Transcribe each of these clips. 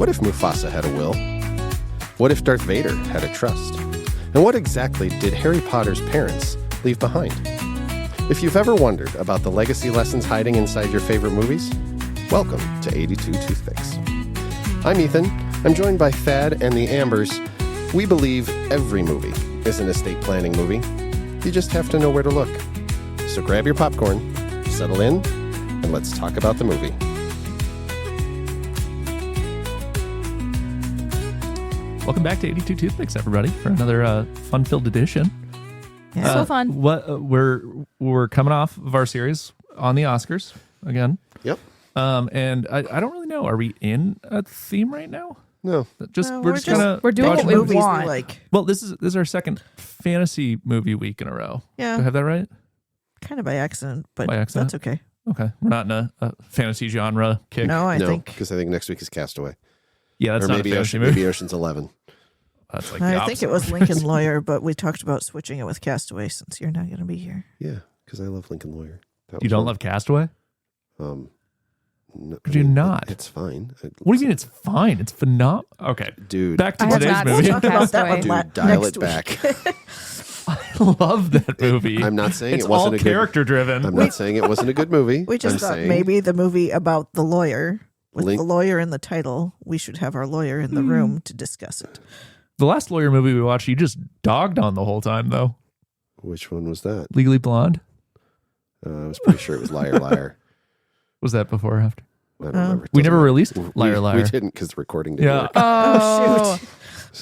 What if Mufasa had a will? What if Darth Vader had a trust? And what exactly did Harry Potter's parents leave behind? If you've ever wondered about the legacy lessons hiding inside your favorite movies, welcome to 82 Toothpicks. I'm Ethan. I'm joined by Thad and the Ambers. We believe every movie is an estate planning movie. You just have to know where to look. So grab your popcorn, settle in, and let's talk about the movie. Welcome back to 82 Toothpicks, everybody, for another fun-filled edition. Yeah. So fun. We're coming off of our series on the Oscars again. Yep. And I don't really know. Are we in a theme right now? No. We're doing what we want. Like. Well, this is our second fantasy movie week in a row. Yeah. Do I have that right? Kind of by accident, but By accident? that's okay. Okay. We're not in a fantasy genre kick. No, I think because I think next week is Castaway. Yeah, that's or not maybe a fantasy movie. Maybe Ocean's 11. That's like the I think it was opposite. Lincoln Lawyer, but we talked about switching it with Castaway since you're not going to be here. Yeah, because I love Lincoln Lawyer. You don't love Castaway? No, Could you not? It's fine. What do you mean it's fine? It's phenomenal. Okay. Dude. Back to I have today's not movie. seen Talk about that one Castaway. Dude, dial next it back. I love that movie. I'm not saying it's it wasn't all a good... character driven. I'm not saying it wasn't a good movie. We just I'm thought saying maybe the movie about the lawyer, with Link- the lawyer in the title, we should have our lawyer in the room to discuss it. The last lawyer movie we watched, you just dogged on the whole time, though. Which one was that? Legally Blonde? I was pretty sure it was Liar Liar. Was that before or after? I don't remember. It We doesn't never matter. released We- Liar Liar. We didn't because the recording didn't Yeah. work. Oh, shoot.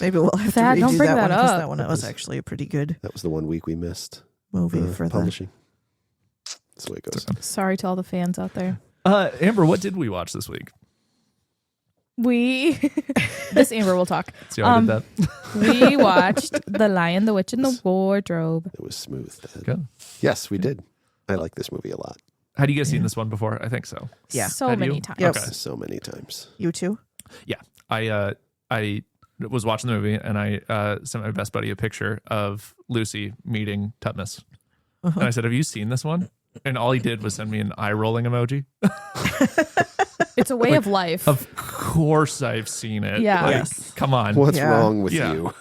Maybe we'll have to Thad, redo don't bring that one that because up. that one was actually a pretty good That was the 1 week we missed. movie for the. publishing. That's the way it goes. Sorry to all the fans out there. Amber, what did we watch this week? This Amber will talk. See how I did that? We watched The Lion, the Witch, and the Wardrobe. It was smooth. Thad. Good. Yes, we did. I like this movie a lot. Had you guys seen this one before? I think so. Yeah. So Have many you? times. Yep. Okay. So many times. You too? Yeah. I was watching the movie and I sent my best buddy a picture of Lucy meeting Tutnus. And I said, have you seen this one? And all he did was send me an eye rolling emoji. It's a way of life. Of course I've seen it. Yeah. Like, Yes. come on. What's Yeah. wrong with Yeah. you?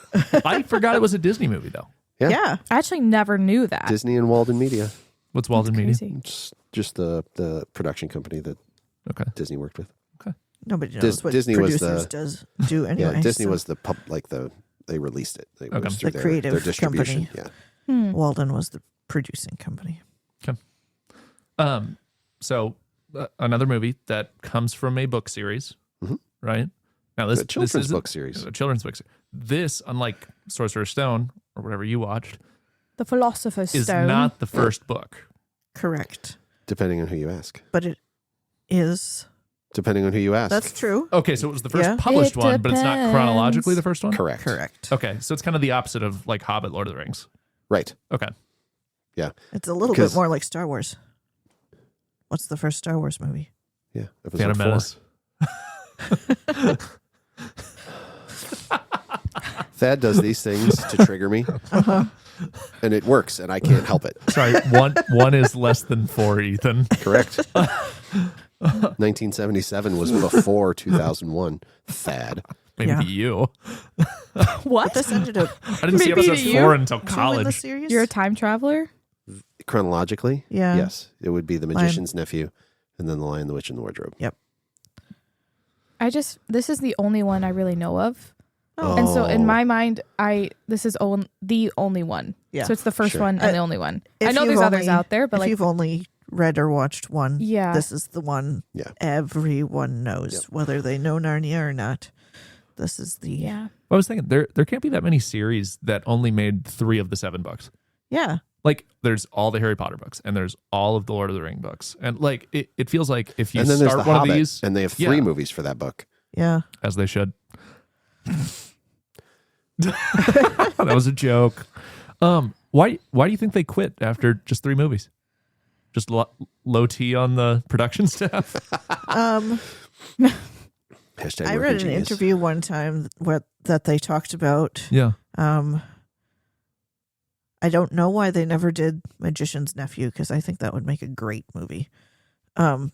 I forgot it was a Disney movie, though. Yeah. Yeah. I actually never knew that. Disney and Walden Media. What's Walden Media? Crazy. Just the production company that Okay. Disney worked with. Nobody knows what Disney was producers do anyway. Yeah, Disney so was the they released it. It Okay. was through The their creative distribution. company. Yeah. Walden was the producing company. So another movie that comes from a book series, Mhm. right? Now The children's book series. A children's book series. This, unlike Sorcerer's Stone or whatever you watched, The Philosopher's is Stone. not the first book. Correct. Depending on who you ask. But it is. Depending on who you ask. That's true. Okay, so it was the first Yeah. published It one, but it's not depends. chronologically the first one? correct. Correct. Okay, so it's kind of the opposite of like Hobbit, Lord of the Rings. Right. Okay. It's a little 'Cause- bit more like Star Wars. What's the first Star Wars movie? Yeah. Episode Phantom 4. Menace. Thad does these things to trigger me, and it works, and I can't help it. Sorry, one is less than 4, Ethan. Correct. 1977 was before 2001. Thad. Maybe Yeah. to you. What? This ended up I didn't see Maybe episode to you. 4 until two in the college. series. You're a time traveler? Chronologically, Yeah. yes, it would be The Magician's Nephew, and then The Lion, the Witch, and the Wardrobe. This is the only one I really know of. Oh. And so in my mind, this is the only one. Yeah. So it's the first Sure. one and the only one. If I know you've there's others only- out there, but if like, you've only read or watched one, yeah. this is the one Yeah. everyone knows, Yep. whether they know Narnia or not. This is the yeah. I was thinking there can't be that many series that only made 3 of the 7 books. yeah. Like there's all the Harry Potter books and there's all of the Lord of the Ring books. And like it feels like if you And then there's start The one Hobbit, of these, and they have 3 Yeah. movies for that book. Yeah. as they should. That was a joke. Why do you think they quit after just 3 movies? Just low T on the production staff? Hashtag I working read an genius. interview one time that they talked about. Yeah. I don't know why they never did Magician's Nephew, because I think that would make a great movie. But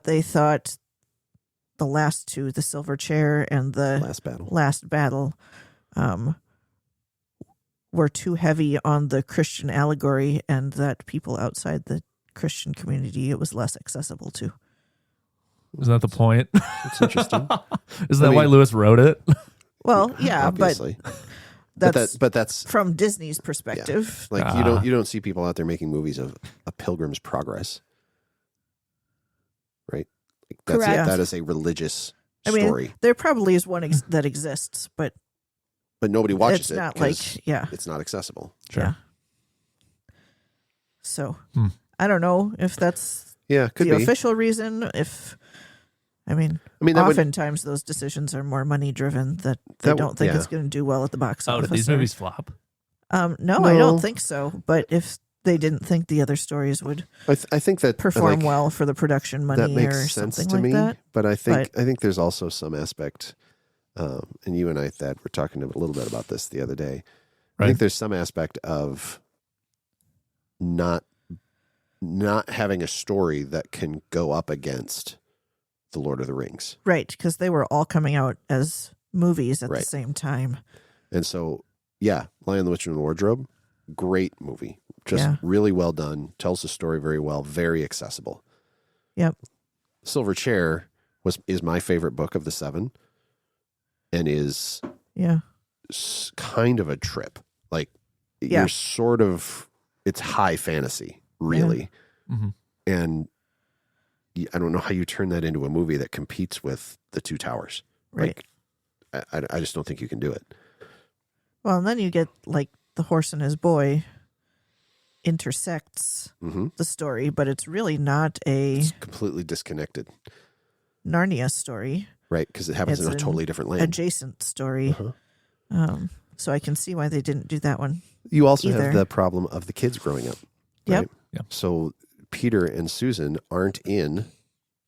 they thought the last two, the silver chair and the last battle, were too heavy on the Christian allegory, and that people outside the Christian community, it was less accessible to. Isn't that the point? It's interesting. Isn't that why Lewis wrote it? Well, yeah, obviously. but that's from Disney's perspective. Yeah. Like you don't see people out there making movies of A Pilgrim's Progress, right? Like that is a religious story. Mean, there probably is one that exists, but nobody watches it's it. Not it's not accessible. Sure. Yeah. So I don't know if that's could the be. official reason. I mean oftentimes those decisions are more money driven, that they don't think it's going to do well at the box office. Did these movies flop? No, I don't think so. But if they didn't think the other stories would, I think that perform well for the production money, that makes or sense something to like me. that. But I think there's also some aspect, and you and I, Thad, were talking a little bit about this the other day. Right. I think there's some aspect of not having a story that can go up against The Lord of the Rings. Right, because they were all coming out as movies at the same time. And so, Lion, the Witch, and the Wardrobe, great movie. Just really well done. Tells the story very well. Very accessible. Yep. Silver Chair is my favorite book of the 7, and is kind of a trip. Like, you're sort of, it's high fantasy, really. Yeah. Mm-hmm. And I don't know how you turn that into a movie that competes with The Two Towers. Right. Like, I just don't think you can do it. Well, and then you get like The Horse and His Boy intersects the story, but it's really not It's completely disconnected. Narnia story. Right, because it happens in a totally different land. Adjacent story. So I can see why they didn't do that one. You also either. have the problem of the kids growing up. Right? Yep. Yeah. So Peter and Susan aren't in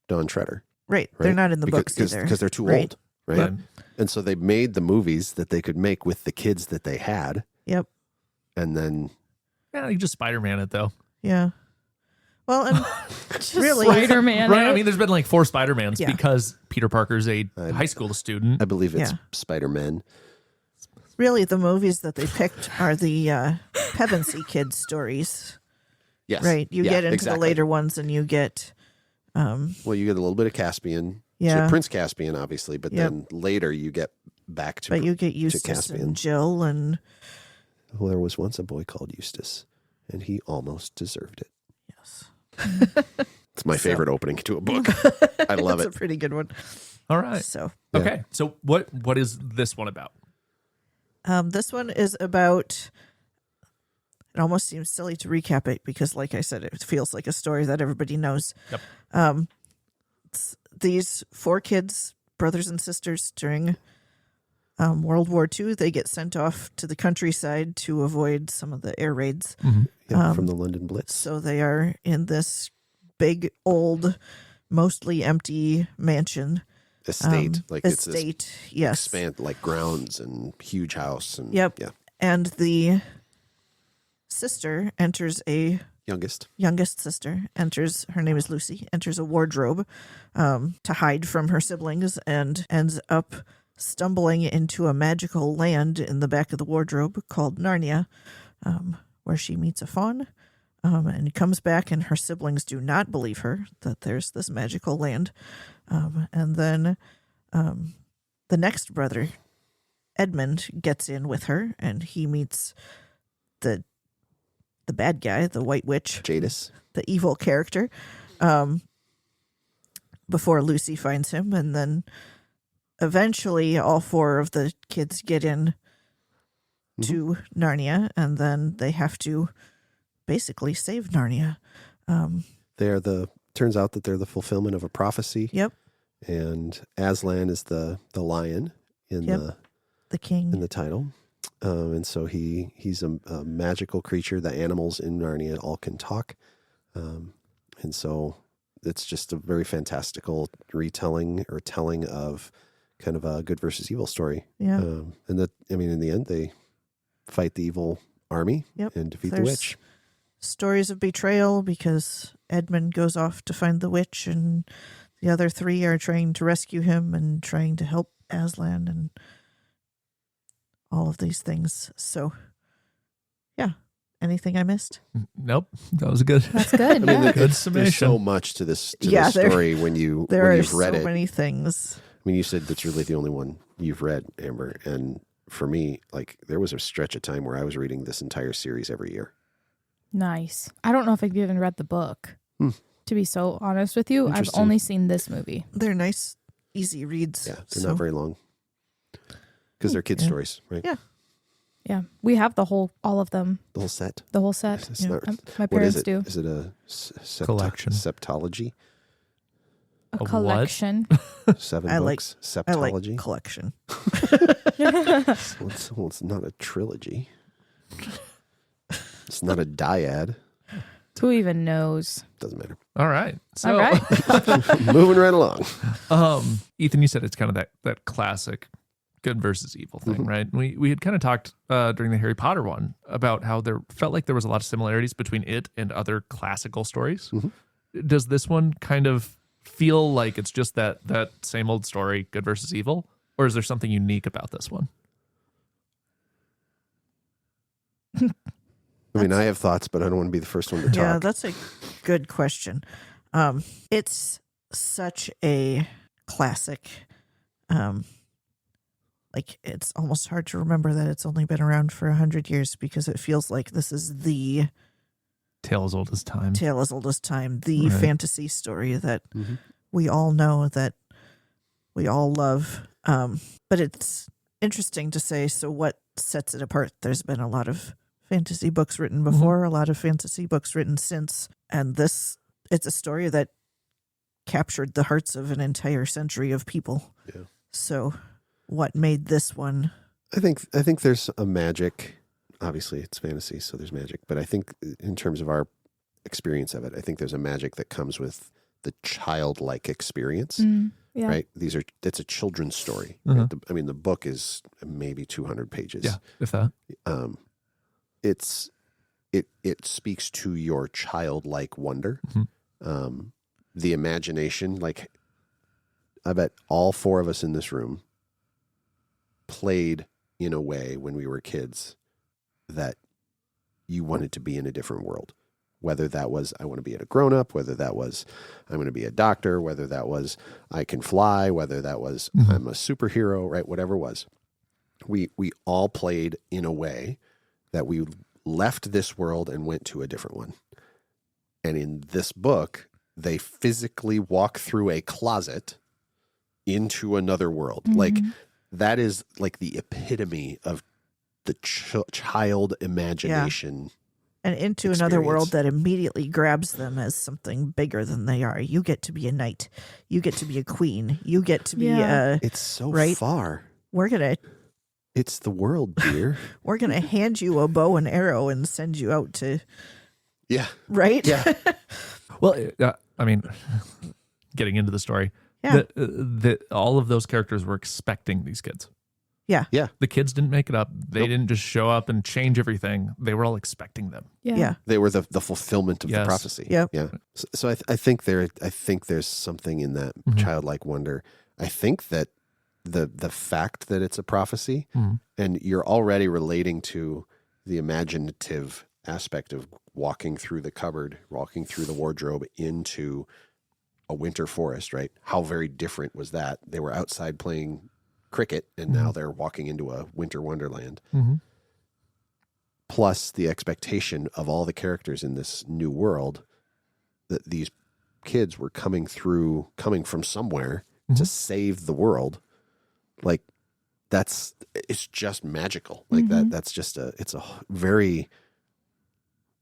Dawn Treader. Right. They're not in the books either. Because they're too old. Right? And so they made the movies that they could make with the kids that they had. Yep. And then... Yeah, you just Spider-Man it, though. Yeah. Well, and really... Spider-Man. Right? I mean, there's been like 4 Spider-Mans because Peter Parker's a I high school student. I believe it's Spider-Man. Really, the movies that they picked are the Pevensey kids stories. Yes. Right. You get into the later ones and you get... well, you get a little bit of Caspian. Yeah. So Prince Caspian, obviously, but then later you get back to But you get Eustace Caspian. and Jill and... Well, there was once a boy called Eustace, and he almost deserved it. Yes. It's my favorite opening to a book. I love it. It's a pretty good one. All right. So Okay. So what is this one about? this one is about... It almost seems silly to recap it because, like I said, it feels like a story that everybody knows. Yep. These 4 kids, brothers and sisters, during World War II, they get sent off to the countryside to avoid some of the air raids. From the London Blitz. So they are in this big, old, mostly empty mansion. Estate. It's Estate, this yes. expand, like grounds and huge house. And, Yep. Yeah. And the sister enters youngest sister enters, her name is Lucy, enters a wardrobe to hide from her siblings and ends up stumbling into a magical land in the back of the wardrobe called Narnia, where she meets a faun and comes back, and her siblings do not believe her that there's this magical land. And then the next brother, Edmund, gets in with her, and he meets the bad guy, the White Witch. Jadis. The evil character. Before Lucy finds him. And then eventually all 4 of the kids get in to Narnia. And then they have to basically save Narnia. Turns out that they're the fulfillment of a prophecy. Yep. And Aslan is the lion in the king in the title. And so he's a magical creature. The animals in Narnia all can talk. And so it's just a very fantastical retelling or telling of kind of a good versus evil story. Yeah. And in the end, they fight the evil army and defeat the witch. Stories of betrayal because Edmund goes off to find the witch, and the other three are trying to rescue him and trying to help Aslan and all of these things. So, yeah. Anything I missed? Nope. That was good. That's good. I mean, Yeah. Good there's summation. so much to this story when you've read it. There are so many things. I mean, you said that's really the only one you've read, Amber. And for me, like, there was a stretch of time where I was reading this entire series every year. Nice. I don't know if I've even read the book. To be so honest with you, I've Interesting. only seen this movie. They're nice, easy reads. Yeah, they're not very long. Because they're kids' stories, right? Yeah. Yeah, we have all of them, The whole set. the whole set. It's Yeah. not- My What parents is it? do Is it a Collection. septology? a what? collection. 7 I books? I like Septology? collection. Well, it's not a trilogy. It's not a dyad. Who even knows? Doesn't matter. All right. So, All right. Moving right along. Ethan, you said it's kind of that classic good versus evil thing, right? We had kind of talked during the Harry Potter one about how there felt like there was a lot of similarities between it and other classical stories. Does this one kind of feel like it's just that same old story, good versus evil, or is there something unique about this one? I mean, I have thoughts, but I don't want to be the first one to talk. Yeah, that's a good question. It's such a classic. Like, it's almost hard to remember that it's only been around for 100 years because it feels like this is the Tale as old as time. tale as old as time, the Right. fantasy story that we all know, that we all love. But it's interesting to say, so what sets it apart? There's been a lot of fantasy books written before, a lot of fantasy books written since, and it's a story that captured the hearts of an entire century of people. Yeah. So what made this one? I think there's a magic. Obviously, it's fantasy, so there's magic. But I think in terms of our experience of it, I think there's a magic that comes with the childlike experience. Yeah. Right? It's a children's story. Right? The book is maybe 200 pages. Yeah, if that. It speaks to your childlike wonder, the imagination. Like, I bet all 4 of us in this room played in a way when we were kids that you wanted to be in a different world. Whether that was, I want to be a grown-up, whether that was, I'm going to be a doctor, whether that was, I can fly, whether that was, I'm a superhero, right? Whatever it was. We all played in a way that we left this world and went to a different one. And in this book, they physically walk through a closet into another world. Like, that is like the epitome of the child imagination. And into another world that immediately grabs them as something bigger than they are. You get to be a knight. You get to be a queen. You get to be it's so far. It's the world, dear. We're gonna hand you a bow and arrow and send you out to. Yeah. Right. Yeah. Well, I mean, getting into the story, all of those characters were expecting these kids. Yeah. Yeah. The kids didn't make it up. They didn't just show up and change everything. They were all expecting them. Yeah. They were the fulfillment of the prophecy. Yep. Yeah. So I think there's something in that childlike wonder. I think that the fact that it's a prophecy and you're already relating to the imaginative aspect of walking through the cupboard, walking through the wardrobe into a winter forest, right? How very different was that? They were outside playing cricket and now they're walking into a winter wonderland. Plus the expectation of all the characters in this new world that these kids were coming from somewhere to save the world. Like, it's just magical. Like that's just it's a very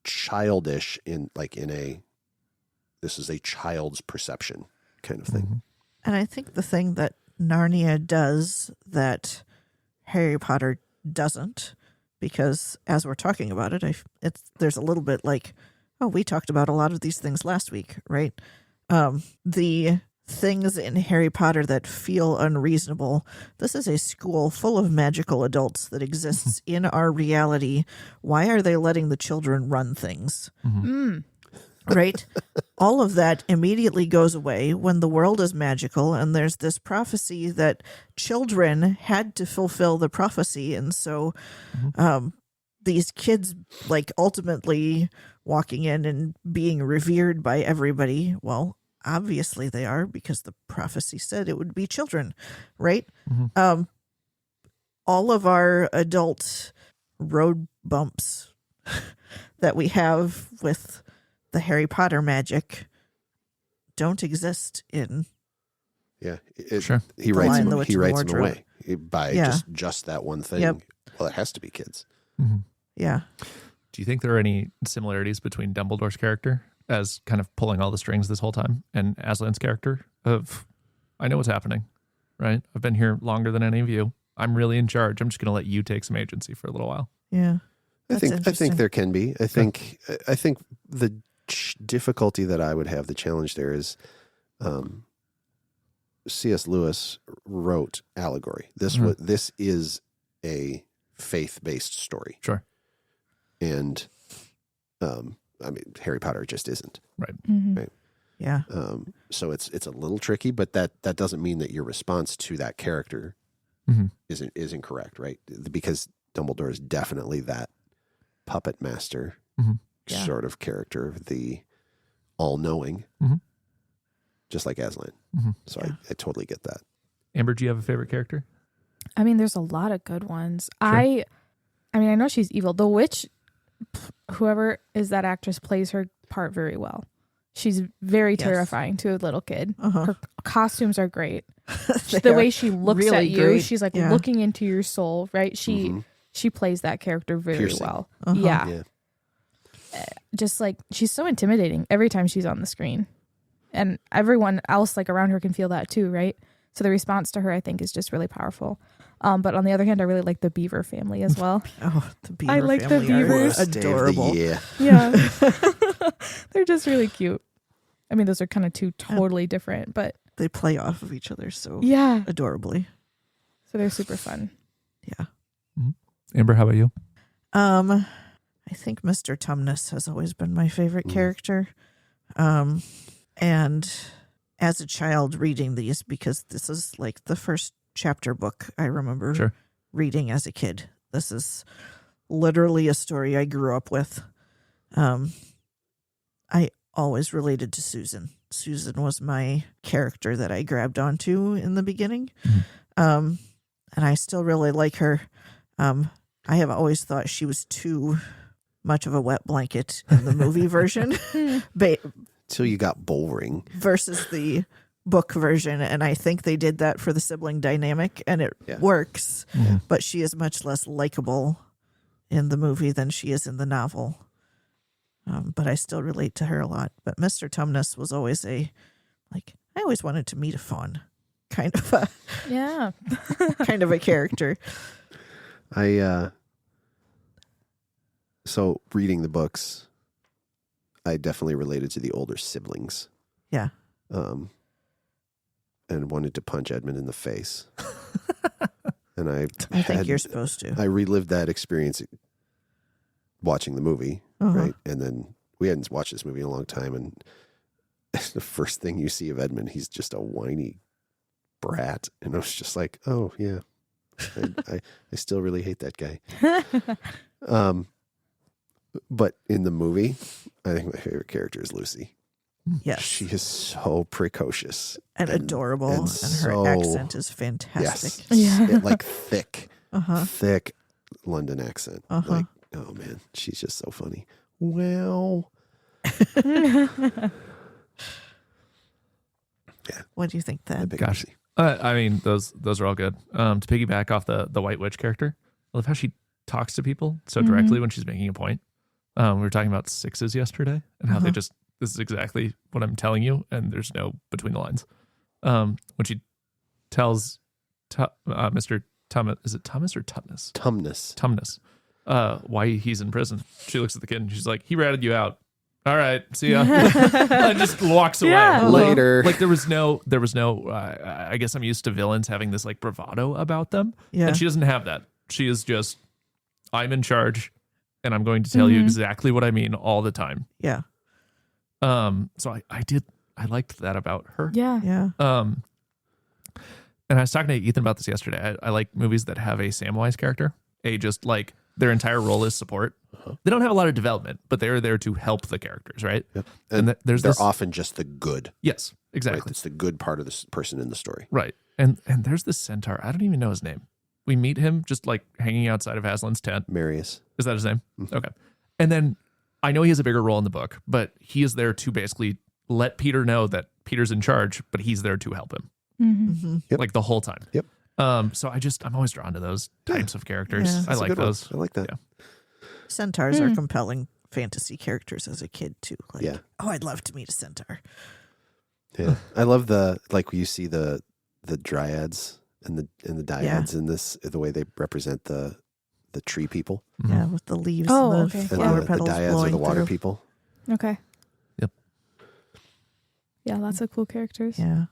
childish this is a child's perception kind of thing. And I think the thing that Narnia does that Harry Potter doesn't, because as we're talking about it, there's a little bit like, oh, we talked about a lot of these things last week, right? The things in Harry Potter that feel unreasonable. This is a school full of magical adults that exists in our reality. Why are they letting the children run things? Right? all of that immediately goes away when the world is magical and there's this prophecy that children had to fulfill the prophecy. And so these kids, like, ultimately walking in and being revered by everybody, well, obviously they are, because the prophecy said it would be children, right? All of our adult road bumps that we have with the Harry Potter magic don't exist in. Yeah, Sure. He writes them away by just that one thing. Yep. Well, it has to be kids. Yeah. Do you think there are any similarities between Dumbledore's character as kind of pulling all the strings this whole time and Aslan's character of, I know what's happening, right? I've been here longer than any of you. I'm really in charge. I'm just going to let you take some agency for a little while. Yeah. I think there can be. I think the difficulty that I would have, the challenge there is, C.S. Lewis wrote allegory. This is a faith-based story. Sure. And Harry Potter just isn't. Right. Right. Yeah. So it's a little tricky, but that doesn't mean that your response to that character is incorrect, right? Because Dumbledore is definitely that puppet master sort of character, the all-knowing, just like Aslan. So I totally get that. Amber, do you have a favorite character? I mean, there's a lot of good ones. Sure. I mean, I know she's evil. The witch, whoever is that actress, plays her part very well. She's very terrifying to a little kid. Her costumes are great. The way she looks really at you, great. she's like looking into your soul, right? She plays that character very Piercing. well. Yeah. Just like, she's so intimidating every time she's on the screen. And everyone else like around her can feel that too, right? So the response to her, I think, is just really powerful. But on the other hand, I really like the Beaver family as well. The Beaver I like the family are Beavers. adorable. Yeah. They're just really cute. I mean, those are kind of two totally different, but They play off of each other so yeah. adorably. So they're super fun. Yeah. Amber, how about you? I think Mr. Tumnus has always been my favorite character. And as a child reading these, because this is like the first chapter book I remember reading as a kid. This is literally a story I grew up with. I always related to Susan. Susan was my character that I grabbed onto in the beginning. And I still really like her. I have always thought she was too much of a wet blanket in the movie version. Till you got Bullring. Versus the book version. And I think they did that for the sibling dynamic, and it works. But she is much less likable in the movie than she is in the novel. But I still relate to her a lot. But Mr. Tumnus was always I always wanted to meet a fawn. Kind of a character. So reading the books, I definitely related to the older siblings. Yeah. And wanted to punch Edmund in the face. And I think you're supposed to. I relived that experience watching the movie, right? And then we hadn't watched this movie in a long time, and the first thing you see of Edmund, he's just a whiny brat. And I was just like, oh, yeah. I still really hate that guy. But in the movie, I think my favorite character is Lucy. Yes. She is so precocious. And adorable. And her accent is fantastic. Yes. Like thick London accent. Like, oh man, she's just so funny. Well. What do you think, then? Gosh. I mean, those are all good. To piggyback off the White Witch character, I love how she talks to people so directly when she's making a point. We were talking about sixes yesterday and how they just, this is exactly what I'm telling you, and there's no between the lines. When she tells Mr. Tumnus, is it Thomas or Tumnus? Tumnus. Why he's in prison. She looks at the kid and she's like, he ratted you out. All right, see ya. And just walks away. Yeah. Later. Like there was no. I guess I'm used to villains having this like bravado about them, and she doesn't have that. She is just, I'm in charge, and I'm going to tell you exactly what I mean all the time. Yeah. So I liked that about her. Yeah. Yeah. And I was talking to Ethan about this yesterday. I like movies that have a Samwise character. Just like their entire role is support. They don't have a lot of development, but they're there to help the characters, right? Yep. And they're often just the good. Yes, exactly. Right? It's the good part of this person in the story. Right. And there's this centaur. I don't even know his name. We meet him just like hanging outside of Aslan's tent. Marius. Is that his name? Mm-hmm. Okay. And then I know he has a bigger role in the book, but he is there to basically let Peter know that Peter's in charge, but he's there to help him. Yep. Like the whole time. Yep. So I'm always drawn to those types of characters. Yeah. I like those. I like that. Yeah. Centaurs are compelling fantasy characters as a kid too. Like, Yeah. oh, I'd love to meet a centaur. Yeah. I love you see the dryads and the dyads in this, the way they represent the tree people. Yeah, with the leaves Oh, and the okay. flower And the petals dyads are blowing the water through. people. Okay. Yep. Yeah, lots of cool characters. Yeah.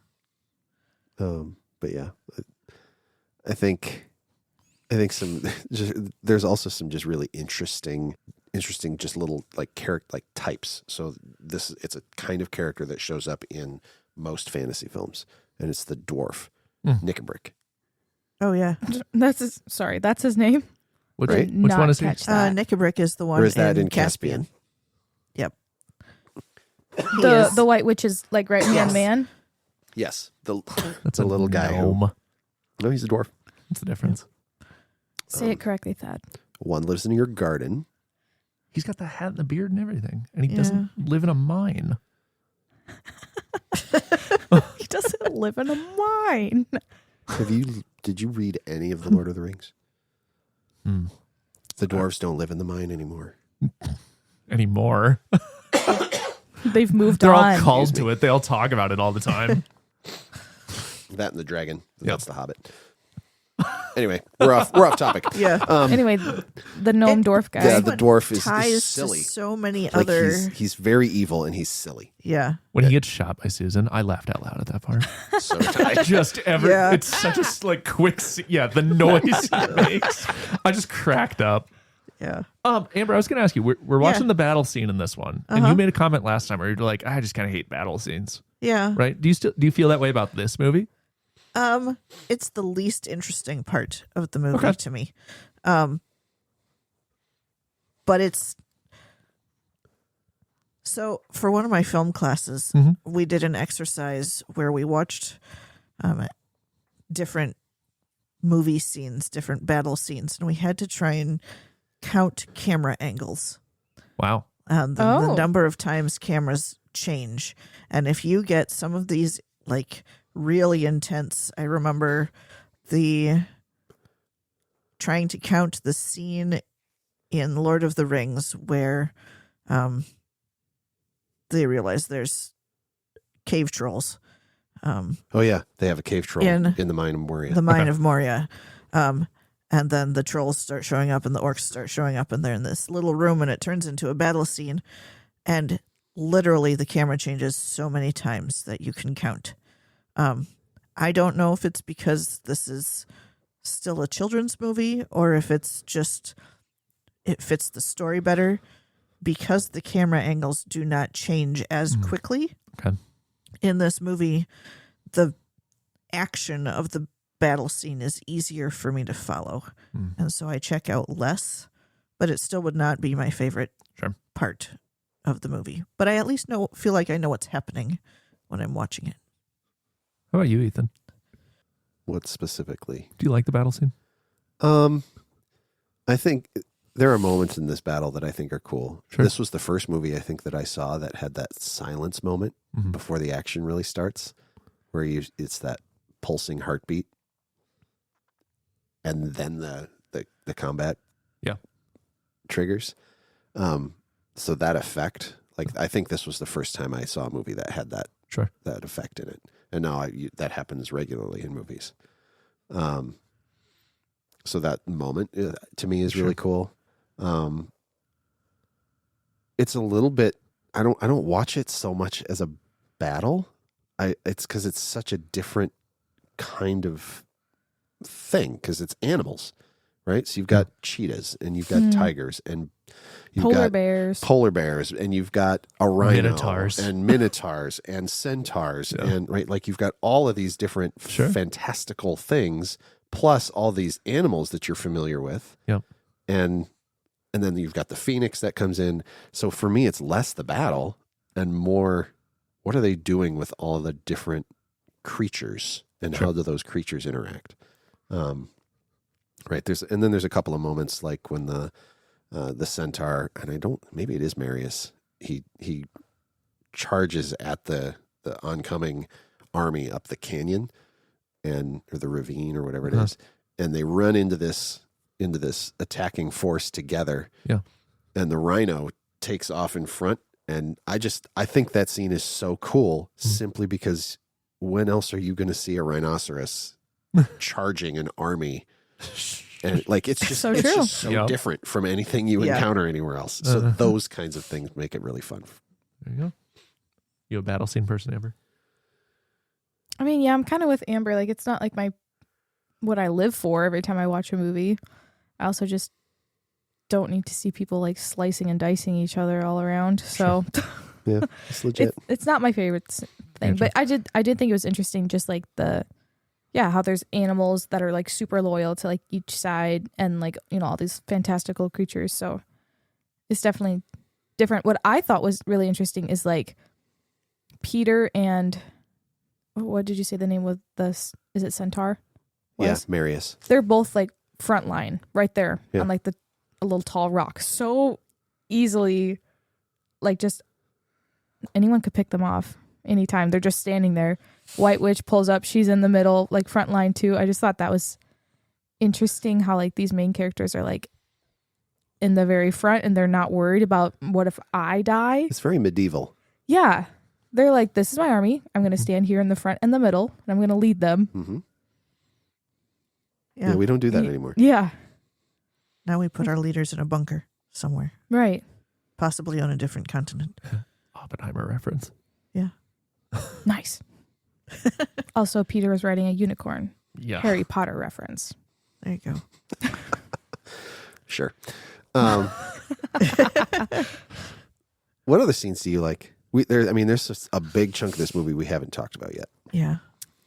But yeah, I think there's also some just really interesting just little like character like types. So it's a kind of character that shows up in most fantasy films, and it's the dwarf, Nickabrick. Oh yeah. That's his name. Which Right? one is he? Catch that. Nickabrick is the one Or is that in Caspian. Yep. The White Witch is like right hand man. Yes, That's the a little guy gnome. No, he's a dwarf. What's the difference? Say it correctly, Thad. One lives in your garden. He's got the hat and the beard and everything, and he doesn't live in a mine. He doesn't live in a mine. Did you read any of the Lord of the Rings? The dwarves don't live in the mine anymore. Anymore. They've moved They're on. all called to it. They all talk about it all the time. That and the dragon. That's the Hobbit. Anyway, we're off topic. Yeah. Anyway, the gnome dwarf guy. Yeah, the dwarf is ties silly. to so many Like other. he's very evil and he's silly. Yeah. When he gets shot by Susan, I laughed out loud at that part. So did I. Yeah. It's such a like quick, the noise he makes. I just cracked up. Yeah. Amber, I was going to ask you. We're watching the battle scene in this one, and you made a comment last time where you're like, I just kind of hate battle scenes, Yeah. right? Do you feel that way about this movie? It's the least interesting part of the movie to me. But it's so for one of my film classes, we did an exercise where we watched different movie scenes, different battle scenes, and we had to try and count camera angles. Wow. The number of times cameras change. And if you get some of these like really intense, I remember trying to count the scene in Lord of the Rings where they realize there's cave trolls. Oh yeah, they have a cave troll in the mine of Moria. The mine of Moria. And then the trolls start showing up and the orcs start showing up and they're in this little room and it turns into a battle scene. And literally the camera changes so many times that you can count. I don't know if it's because this is still a children's movie or if it's just it fits the story better because the camera angles do not change as quickly. Okay. In this movie, the action of the battle scene is easier for me to follow. And so I check out less, but it still would not be my favorite part of the movie. But I at least feel like I know what's happening when I'm watching it. How about you, Ethan? What specifically? Do you like the battle scene? I think there are moments in this battle that I think are cool. Sure. This was the first movie I think that I saw that had that silence moment before the action really starts, where it's that pulsing heartbeat, and then the combat triggers. So that effect, like I think this was the first time I saw a movie that had that that effect in it, and now that happens regularly in movies. So that moment to me is really cool. It's a little bit. I don't watch it so much as a battle. It's because it's such a different kind of thing because it's animals, right? So you've got cheetahs and you've got tigers and you've Polar got bears and you've got a rhino Minotaurs. and minotaurs and centaurs and right, like you've got all of these different fantastical things plus all these animals that you're familiar with. Yep. And then you've got the phoenix that comes in. So for me, it's less the battle and more what are they doing with all the different creatures and how do those creatures interact? Right. Then there's a couple of moments like when the centaur, and maybe it is Marius, he charges at the oncoming army up the canyon or the ravine or whatever it is, and they run into this attacking force together. Yeah. And the rhino takes off in front. And I think that scene is so cool simply because when else are you going to see a rhinoceros charging an army? And like, it's just so it's true. just so different from anything you encounter anywhere else. So those kinds of things make it really fun. There you go. You a battle scene person, Amber? I mean, yeah, I'm kind of with Amber. Like, it's not like what I live for every time I watch a movie. I also just don't need to see people like slicing and dicing each other all around. So yeah, it's legit. It's not my favorite thing, but I did think it was interesting, just like how there's animals that are like super loyal to like each side and like, you know, all these fantastical creatures. So it's definitely different. What I thought was really interesting is like Peter and what did you say the name was? Is it Centaur? Yeah, Marius. They're both like front line right there on like a little tall rock. So easily, like just anyone could pick them off anytime. They're just standing there. White Witch pulls up. She's in the middle, like front line too. I just thought that was interesting how like these main characters are like in the very front and they're not worried about what if I die. It's very medieval. Yeah. They're like, this is my army. I'm going to stand here in the front and the middle and I'm going to lead them. Mm-hmm. Yeah, we don't do that anymore. Yeah. Now we put our leaders in a bunker somewhere. Right. Possibly on a different continent. Oppenheimer reference. Yeah. Nice. Also, Peter was riding a unicorn. Yeah. Harry Potter reference. There you go. Sure. What other scenes do you like? There's just a big chunk of this movie we haven't talked about yet. Yeah.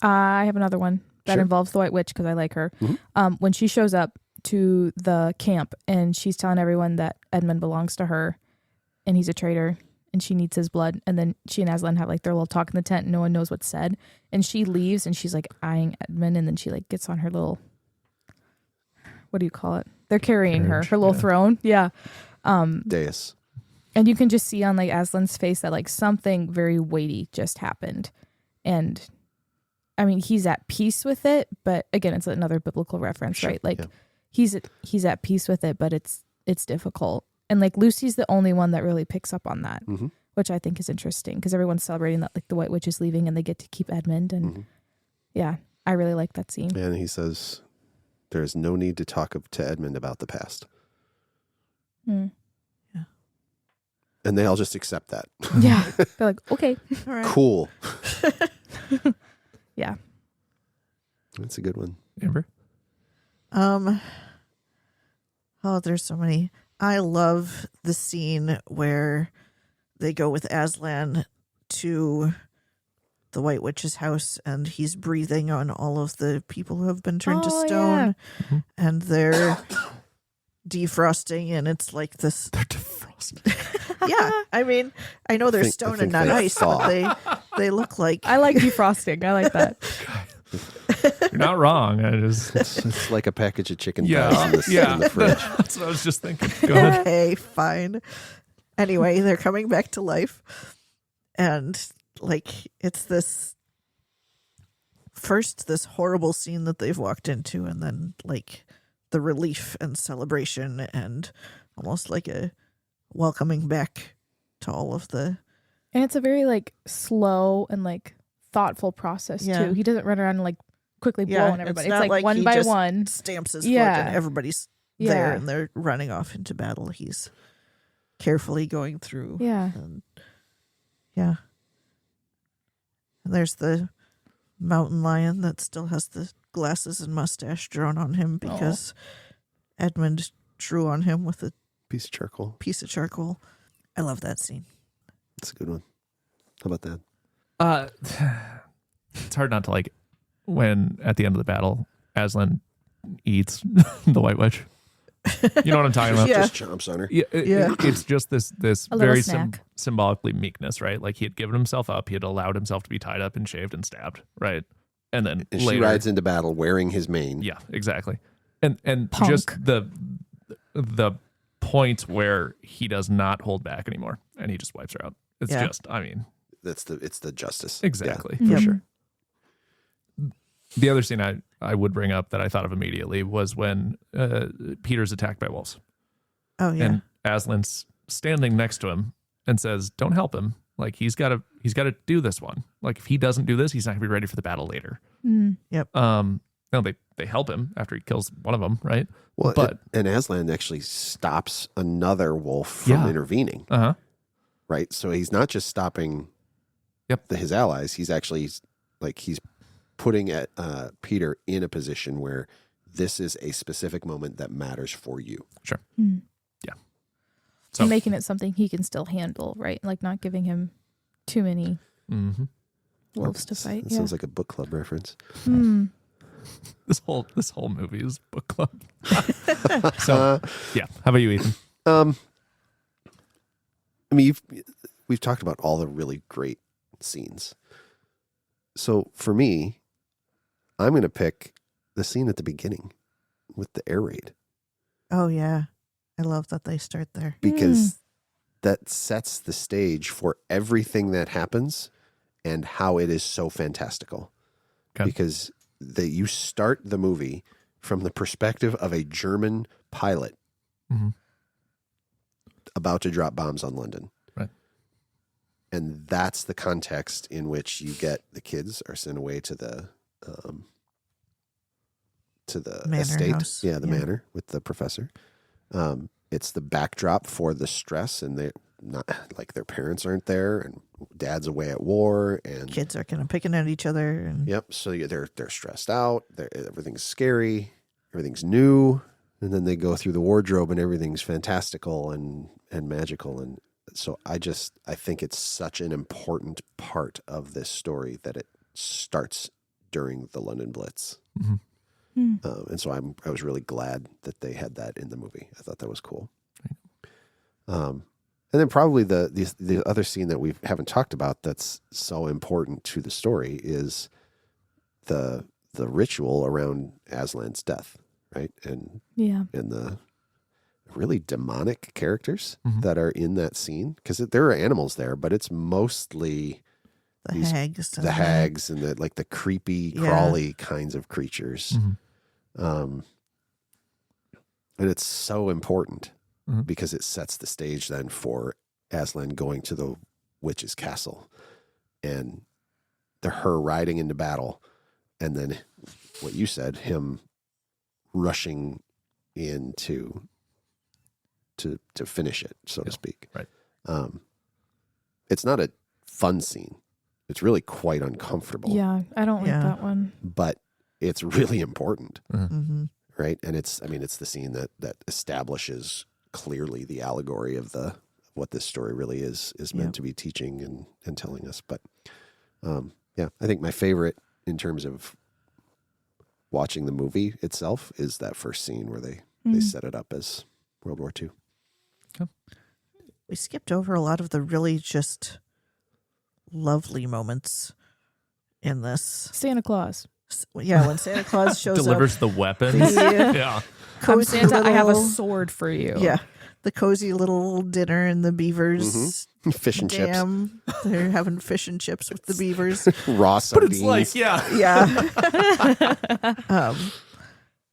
I have another one that involves the White Witch because I like her. Mm-hmm. When she shows up to the camp and she's telling everyone that Edmund belongs to her and he's a traitor and she needs his blood. And then she and Aslan have like their little talk in the tent and no one knows what's said. And she leaves and she's like eyeing Edmund and then she like gets on her little, what do you call it? They're carrying her little throne. Yeah. Dais. And you can just see on like Aslan's face that like something very weighty just happened. And I mean, he's at peace with it, but again, it's another biblical reference, right? Like he's at peace with it, but it's difficult. And like Lucy's the only one that really picks up on that, which I think is interesting because everyone's celebrating that like the White Witch is leaving and they get to keep Edmund. And yeah, I really like that scene. And he says, there's no need to talk to Edmund about the past. Mm. Yeah. And they all just accept that. Yeah. They're like, okay. All right. Cool. Yeah. That's a good one. Amber? There's so many. I love the scene where they go with Aslan to the White Witch's house and he's breathing on all of the people who have been turned to stone and they're defrosting and it's like this. They're defrosting. Yeah. I mean, I know they're stone and not ice, but they look like. I like defrosting. I like that. You're not wrong. It's like a package of chicken thighs in the fridge. That's what I was just thinking. Go ahead. Okay, fine. Anyway, they're coming back to life. And like it's this horrible scene that they've walked into and then like the relief and celebration and almost like a welcoming back to all of the. And it's a very like slow and like thoughtful process too. He doesn't run around and like quickly blow on everybody. It's like one by one. Stamps his foot and everybody's there and they're running off into battle. He's carefully going through. Yeah. And there's the mountain lion that still has the glasses and mustache drawn on him because Edmund drew on him with a Piece of charcoal. I love that scene. It's a good one. How about that? It's hard not to like when at the end of the battle, Aslan eats the White Witch. You know what I'm talking about? Yeah. Just chomps on her. Yeah, Yeah. it's just this A little very snack. symbolically meekness, right? Like he had given himself up, he had allowed himself to be tied up and shaved and stabbed, right? And then And later, she rides into battle wearing his mane. yeah, exactly. And Punk. just the point where he does not hold back anymore, and he just wipes her out. It's Yeah. just, I mean, It's the justice. exactly. Yeah, for Mhm. sure. The other scene I would bring up that I thought of immediately was when Peter's attacked by wolves. Oh yeah. And Aslan's standing next to him and says, "Don't help him. Like he's got to do this one. Like if he doesn't do this, he's not gonna be ready for the battle later." Mm. No, they help him after he kills one of them, right? Well, But- and Aslan actually stops another wolf from intervening, right? So he's not just stopping his allies. He's actually he's putting Peter in a position where this is a specific moment that matters for you. Sure. Mm. Yeah. So Making it something he can still handle, right? Like not giving him too many mhm. wolves to fight. That Yeah. sounds like a book club reference. Mm. This whole movie is book club. So yeah. How about you, Ethan? I mean, we've talked about all the really great scenes. So for me, I'm going to pick the scene at the beginning with the air raid Oh yeah. I love that they start there. because that sets the stage for everything that happens and how it is so fantastical. Okay. Because you start the movie from the perspective of a German pilot Mhm. about to drop bombs on London. Right. And that's the context in which you get the kids are sent away to the Manor estate. house. Yeah, the Yeah. manor with the professor. It's the backdrop for the stress, and they not like their parents aren't there, and dad's away at war, and Kids are kind of picking at each other, and yep. So they're stressed out. Everything's scary. Everything's new, and then they go through the wardrobe, and everything's fantastical and magical. And so I think it's such an important part of this story that it starts during the London Blitz. Mhm. And so I was really glad that they had that in the movie. I thought that was cool. And then probably the other scene that we haven't talked about that's so important to the story is the ritual around Aslan's death, right? And Yeah. the really demonic characters Mhm. that are in that scene, because there are animals there, but it's mostly the these- hags. the hags and the creepy, Yeah. crawly kinds of creatures. Mhm. And it's so important Mhm. because it sets the stage then for Aslan going to the witch's castle and her riding into battle, and then what you said, him rushing in to finish it, so to speak. Right. It's not a fun scene. It's really quite uncomfortable. Yeah. I don't Yeah. like that one. But it's really important, Mm-hmm. right? And it's the scene that establishes clearly the allegory of what this story really is meant Yep. to be teaching and telling us. But yeah, I think my favorite in terms of watching the movie itself is that first scene where they set it up as World War II. We skipped over a lot of the really just lovely moments in this. Santa Claus. Yeah, when Santa Claus shows Delivers up, the weapons. the Yeah. I'm cozy Santa. I have a little- sword for you. Yeah, the cozy little dinner in the beavers. Fish and chips, Dam. They're having fish and chips with the beavers. raw But sardines. it's like, yeah. Yeah.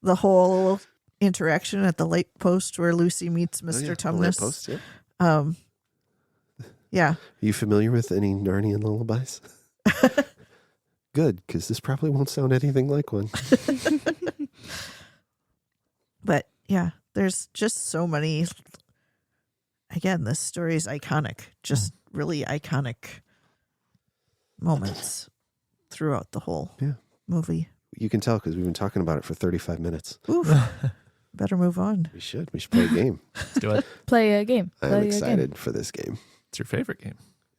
The whole interaction at the light post where Lucy meets Oh, Mr. yeah, the Tumnus. lamppost, yeah. Yeah. Are you familiar with any Narnian lullabies? Good, because this probably won't sound anything like one. But yeah, there's just so many. Again, this story is iconic. Just really iconic moments throughout the whole Yeah. movie. You can tell because we've been talking about it for 35 minutes. Oof. better move on. We should play a game. Let's do it. Play a game. I'm Play a excited game. for this game. It's your favorite game.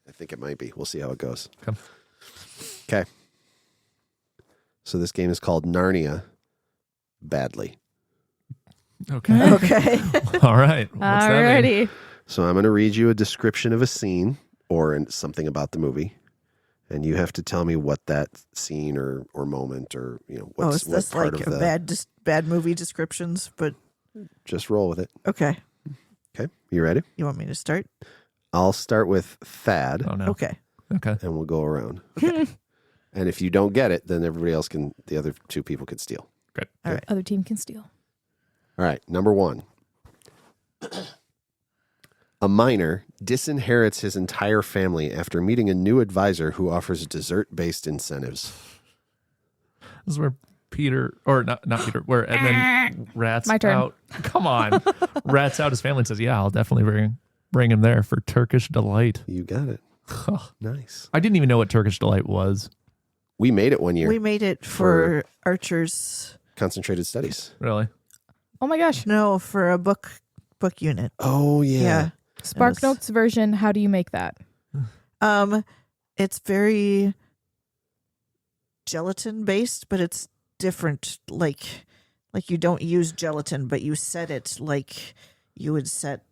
I think it might be. We'll see how it goes. Come. Okay. So this game is called Narnia Badly. Okay. Okay. All right. What's that mean? Alrighty. So I'm going to read you a description of a scene or something about the movie, and you have to tell me what that scene or moment or Is this what part like of a the bad movie descriptions? But just roll with it. okay, Okay, you ready? you want me to start? I'll start with Thad, Oh, no. Okay. Okay. and we'll go around. And if you don't get it, then everybody else the other two people can steal. Good. All right. Other team can steal. All right, number 1. A miner disinherits his entire family after meeting a new advisor who offers dessert-based incentives. This is where Peter, or not Peter, where Edmund rats My turn. out. Come on. Rats out his family and says, yeah, I'll definitely bring him there for Turkish delight. You got it. Nice. I didn't even know what Turkish delight was. We made it one year. We made it for Archer's. Concentrated studies. Really? Oh my gosh. No, for a book unit. Oh, yeah. Yeah. Spark Notes version. How do you make that? It's very gelatin based, but it's different. Like you don't use gelatin, but you set it like you would set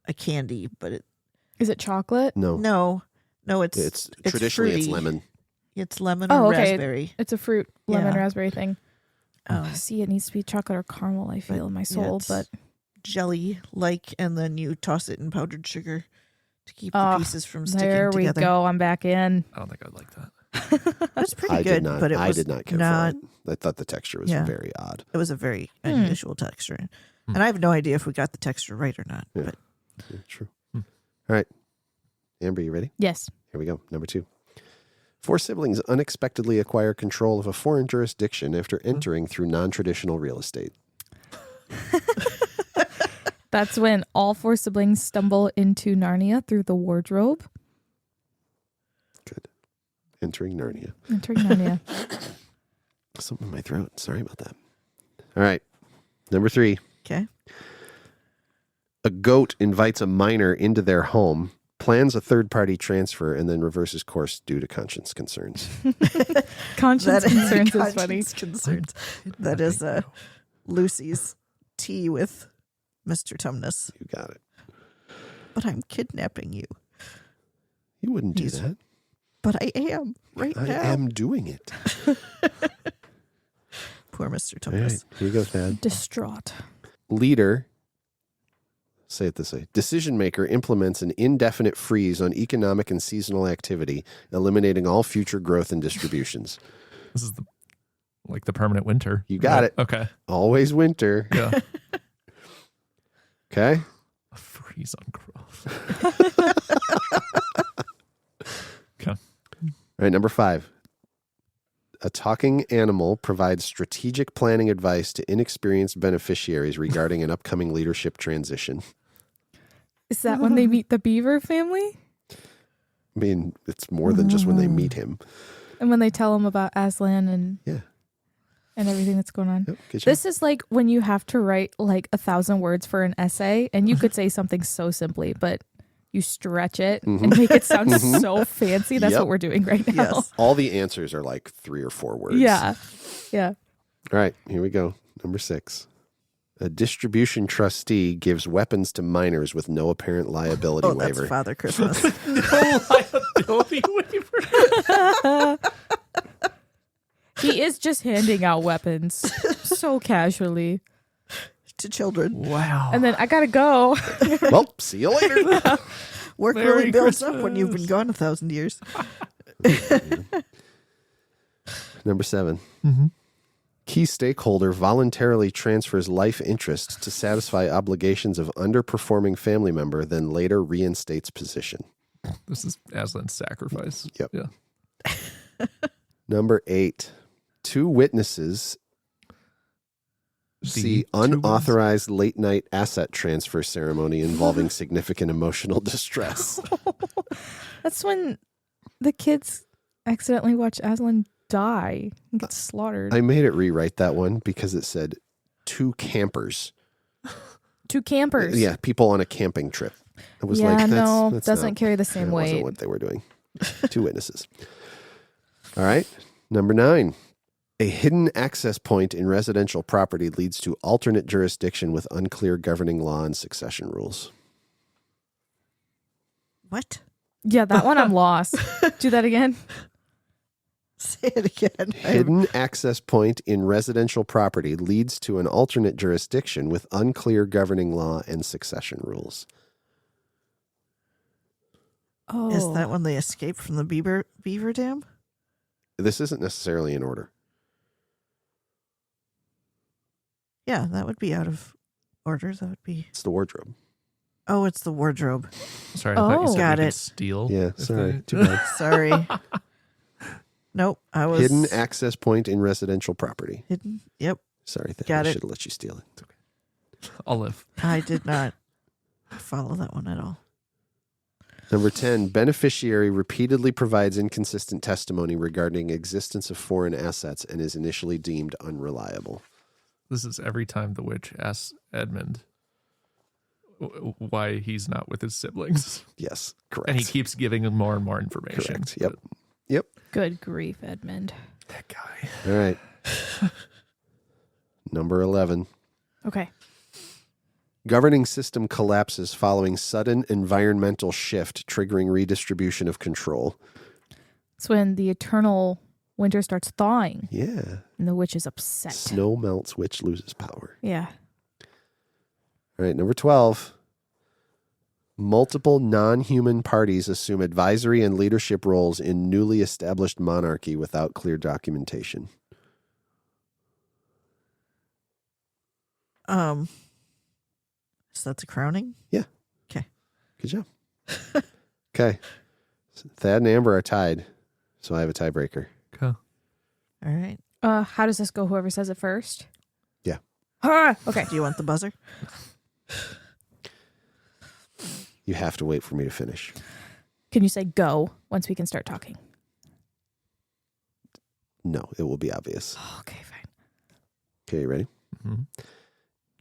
a candy. But Is it chocolate? No. It's traditionally it's fruity. lemon. It's lemon Oh, or okay. raspberry. It's a fruit, lemon, Yeah. raspberry thing. Um, See, it needs to be chocolate or caramel, I feel in my soul, it's but jelly like, and then you toss it in powdered sugar to keep the Oh, pieces from sticking there we together. go. I'm back in. I don't think I'd like that. It was pretty I good, did not. but it I was did not care not. for it. I thought the texture was Yeah. very odd. It was a very unusual texture, and I have no idea if we got the texture right or not. Yeah. But Yeah, true. All right. Amber, you ready? Yes. Here we go. Number 2. 4 siblings unexpectedly acquire control of a foreign jurisdiction after entering through non-traditional real estate. That's when all 4 siblings stumble into Narnia through the wardrobe. Good. Entering Narnia. Entering Narnia. Something in my throat. Sorry about that. All right. Number 3. okay, A goat invites a miner into their home, plans a third-party transfer, and then reverses course due to conscience concerns. Conscience concerns is funny. Conscience concerns. That is Lucy's tea with Mr. Tumnus. You got it. But I'm kidnapping you. You wouldn't do He's that. But I am right I now. am doing it. Poor Mr. All Tumnus. right. Here you go, Thad. Distraught. Leader, say it this way, decision maker implements an indefinite freeze on economic and seasonal activity, eliminating all future growth and distributions. This is the permanent winter. You got it. Okay. Always winter. Yeah. Okay. A freeze on growth. Okay. All right, number 5. A talking animal provides strategic planning advice to inexperienced beneficiaries regarding an upcoming leadership transition. Is that when they meet the beaver family? I mean, it's more than just when they meet him. And when they tell him about Aslan and Yeah. and everything that's going on. Yep, good job. This is like when you have to write like 1,000 words for an essay, and you could say something so simply, but you stretch it and make it sound so fancy. That's Yep. what we're doing right now. Yes. All the answers are like 3 or 4 words. Yeah. Yeah. All right, here we go. Number 6. A distribution trustee gives weapons to minors with no apparent liability Oh, waiver. that's Father Christmas. No liability waiver. He is just handing out weapons so casually. To children. Wow. And then I gotta go. Well, see you later. Work Merry really builds up when you've Christmas. been gone 1,000 years. Number 7. Mm-hmm. Key stakeholder voluntarily transfers life interest to satisfy obligations of underperforming family member, then later reinstates position. This is Aslan's sacrifice. Yep. Yeah. Number 8. 2 witnesses see two ones? unauthorized late night asset transfer ceremony involving significant emotional distress. That's when the kids accidentally watch Aslan die and get slaughtered. I made it rewrite that one because it said two campers. Two campers. Yeah, people on a camping trip. I was yeah, like, no, that's doesn't not, carry the same that wasn't weight. what they were doing. Two witnesses. All right. Number 9. A hidden access point in residential property leads to alternate jurisdiction with unclear governing law and succession rules. What? Yeah, that one I'm lost. Do that again. Say it again. Hidden access point in residential property leads to an alternate jurisdiction with unclear governing law and succession rules. Oh, Is that when they escaped from the beaver dam? This isn't necessarily in order. Yeah, that would be out of order. That would be. It's the wardrobe. Oh, it's the wardrobe. Sorry, I thought you said Got we it. could steal. Yeah, if sorry. they- Too bad. Sorry. Nope, I was Hidden access point in residential property. hidden. Yep, Sorry, Got I it. should have let you steal it. I'll live. I did not follow that one at all. Number 10, beneficiary repeatedly provides inconsistent testimony regarding existence of foreign assets and is initially deemed unreliable. This is every time the witch asks Edmund why he's not with his siblings. Yes, correct. And he keeps giving him more and more information. Correct. Yep. Yep. good grief, Edmund. That guy. All right. Number 11. Okay. Governing system collapses following sudden environmental shift, triggering redistribution of control. It's when the eternal winter starts thawing Yeah. and the witch is upset. Snow melts, witch loses power. Yeah. All right, number 12. Multiple non-human parties assume advisory and leadership roles in newly established monarchy without clear documentation. Is that the crowning? Yeah. Okay. Good job. Okay. Thad and Amber are tied, so I have a tiebreaker. Okay. All right. How does this go? Whoever says it first? Yeah. Okay. Do you want the buzzer? You have to wait for me to finish. Can you say go once we can start talking? No, it will be obvious. Okay, fine. Okay, you ready? Mm-hmm.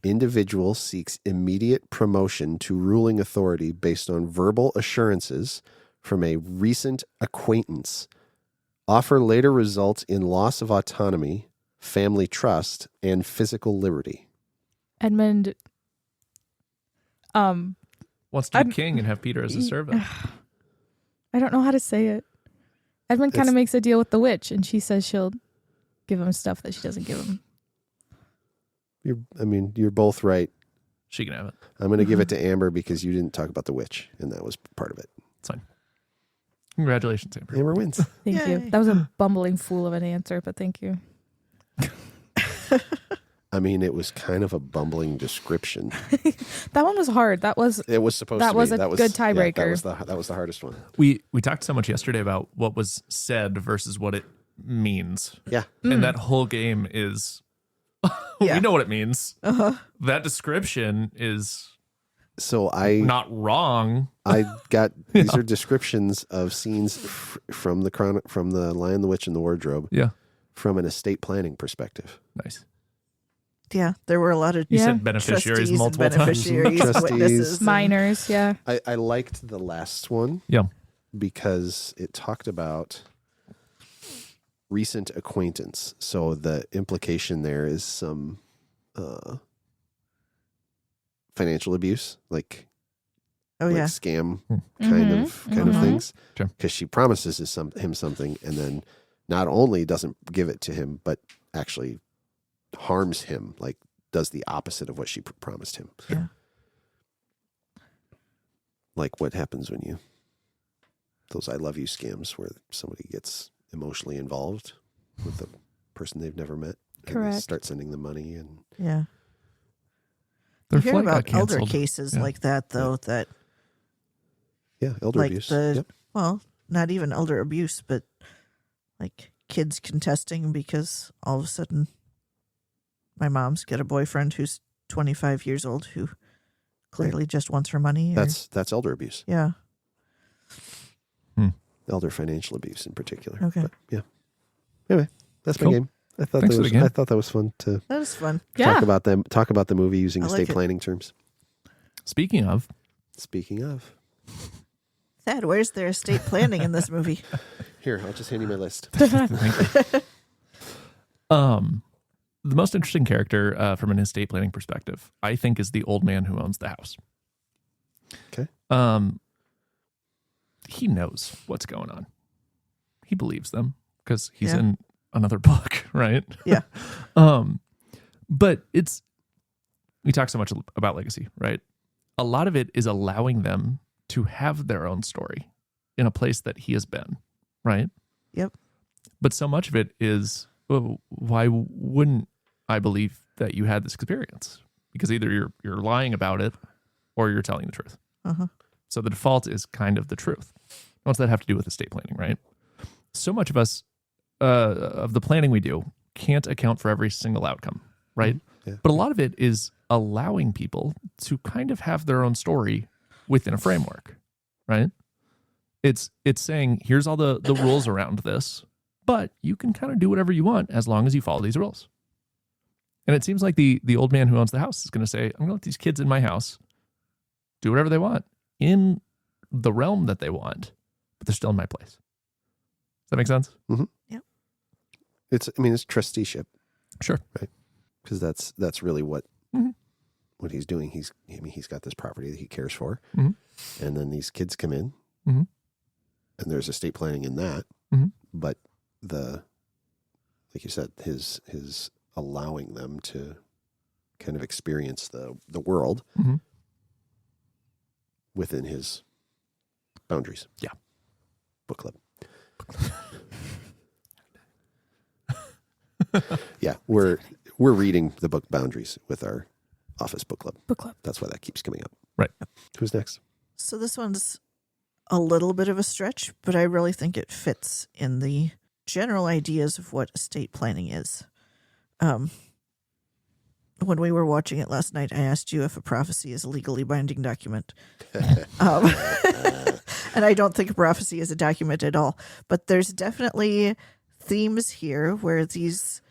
Individual seeks immediate promotion to ruling authority based on verbal assurances from a recent acquaintance. Offer later results in loss of autonomy, family trust, and physical liberty. Edmund. Wants to be king and have Peter as a servant. I don't know how to say it. Edmund kind of makes a deal with the witch, and she says she'll give him stuff that she doesn't give him. You're both right. She can have it. I'm going to give it to Amber because you didn't talk about the witch, and that was part of it. It's fine. Congratulations, Amber. Amber wins. Thank you. Yay. That was a bumbling fool of an answer, but thank you. I mean, it was kind of a bumbling description. That one was hard. It was supposed That to was be. a good tiebreaker. That was the hardest one. We talked so much yesterday about what was said versus what it means. Yeah. And that whole game is Yeah. we know what it means. Uh-huh. That description is So I not wrong. got these are descriptions of scenes from the Lion, the Witch, and the Wardrobe Yeah. from an estate planning perspective. Nice. Yeah, there were a lot of You Yeah. said beneficiaries trustees, multiple times. beneficiaries, Trustees. witnesses, and- minors, yeah. I liked the last one Yeah. because it talked about recent acquaintance. So the implication there is some financial abuse, like Oh yeah, scam Mhm, kind of mhm. things. Sure. Because she promises him something, and then not only doesn't give it to him, but actually harms him, like does the opposite of what she promised him. Yeah. Like what happens when you those I love you scams where somebody gets emotionally involved with the person they've never met. And they Correct. start sending them money and yeah. Their You hear flight got about elder canceled. cases Yeah. like that though. That elder like abuse. the Yep. well, not even elder abuse, but like kids contesting because all of a sudden my mom's got a boyfriend who's 25 years old who clearly just wants her money. Or, That's elder abuse. yeah. Elder financial abuse in particular. Okay. But, yeah. Anyway, that's my Cool. game. I thought Thanks for the game. I thought that was fun to That was fun. Yeah. talk about the movie using I like estate it. planning terms. Speaking of, Thad, where's their estate planning in this movie? here, I'll just hand you my list. the most interesting character from an estate planning perspective, I think, is the old man who owns the house. Okay. He knows what's going on. He believes them because he's Yeah. in another book, right? Yeah. But we talk so much about legacy, right? A lot of it is allowing them to have their own story in a place that he has been, right? Yep. But so much of it is, well, why wouldn't I believe that you had this experience? Because either you're lying about it or you're telling the truth. Uh-huh. So the default is kind of the truth. What's that have to do with estate planning, right? So much of us, of the planning we do, can't account for every single outcome, right? Yeah. But a lot of it is allowing people to kind of have their own story within a framework, right? It's saying, here's all the rules around this, but you can kind of do whatever you want as long as you follow these rules. And it seems like the old man who owns the house is going to say, I'm going to let these kids in my house do whatever they want in the realm that they want, but they're still in my place. Does that make sense? Mm-hmm. Yep. It's trusteeship. Sure. Right. Because that's really what Mhm. what he's doing. He's got this property that he cares for, Mhm. and then these kids come in, Mhm. and there's estate planning in that. Mhm. But like you said, his allowing them to kind of experience the world Mhm. within his boundaries. Yeah. Book club. Yeah, we're reading the book Boundaries with our office book club. Book club. That's why that keeps coming up. Right. Who's next? So this one's a little bit of a stretch, but I really think it fits in the general ideas of what estate planning is. When we were watching it last night, I asked you if a prophecy is a legally binding document. And I don't think a prophecy is a document at all. But there's definitely themes here where these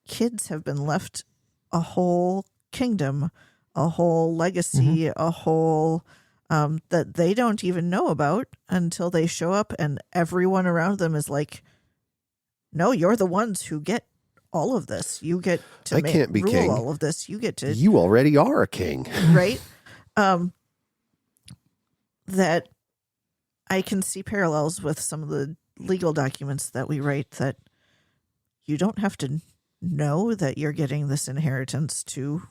kids have been left a whole kingdom, a whole legacy, a whole that they don't even know about until they show up and everyone around them is like, no, you're the ones who get all of this. You get to can't be rule king. all of this. You get to You already are a king. right? That I can see parallels with some of the legal documents that we write, that you don't have to know that you're getting this inheritance to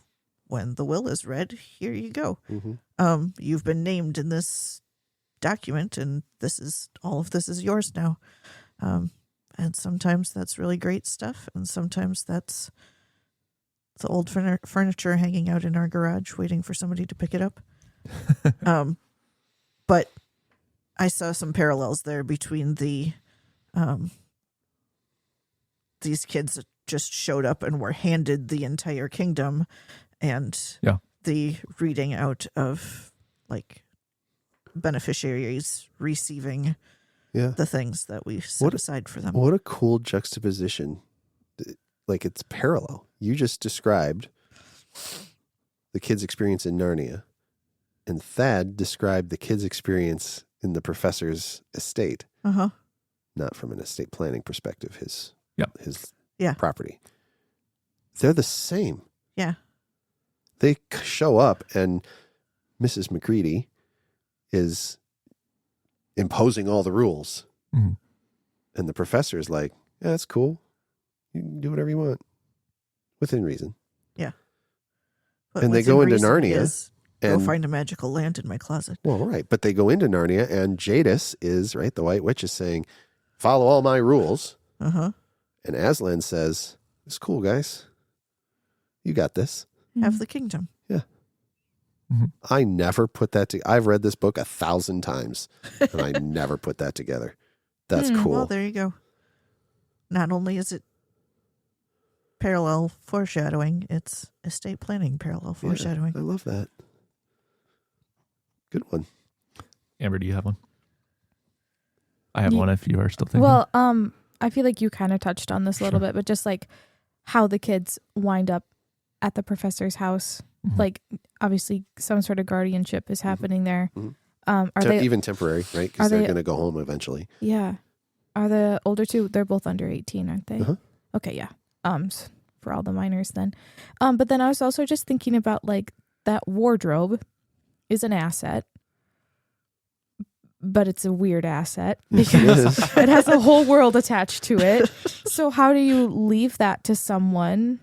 when the will is read. Here you go. Mm-hmm. You've been named in this document and all of this is yours now. And sometimes that's really great stuff. And sometimes that's the old furniture hanging out in our garage waiting for somebody to pick it up. But I saw some parallels there between these kids that just showed up and were handed the entire kingdom and the reading out of like beneficiaries receiving the things that we set aside for them. What a cool juxtaposition. Like, it's parallel. You just described the kid's experience in Narnia, and Thad described the kid's experience in the professor's estate. Uh-huh. Not from an estate planning perspective, his Yeah. property. They're the same. Yeah. They show up and Mrs. McCready is imposing all the rules. Mhm. And the professor is like, yeah, that's cool. You can do whatever you want. Within reason. Yeah. And they go into Narnia. Go And find a magical land in my closet. well, right. But they go into Narnia and Jadis is, right, the White Witch is saying, follow all my rules. Uh-huh. And Aslan says, it's cool, guys. You got this. Have the kingdom. Yeah. Mhm. I never put that together. I've read this book 1,000 times, and I never put that together. That's cool. Well, there you go. Not only is it parallel foreshadowing, it's estate planning parallel Yeah, foreshadowing. I love that. Good one. Amber, do you have one? I have Ye- one if you are still thinking. Well, I feel like you kind of touched on this a little bit, but just like how the kids wind up at the professor's house. Mhm. Like, obviously, some sort of guardianship is happening there. Mhm. Are they even temporary, right? are Because they're they- going to go home eventually. Yeah. Are the older two? They're both under 18, aren't they? Uh-huh. Okay, yeah. For all the minors then. But then I was also just thinking about like that wardrobe is an asset, but it's a weird asset Yes, it because is. it has a whole world attached to it. So how do you leave that to someone?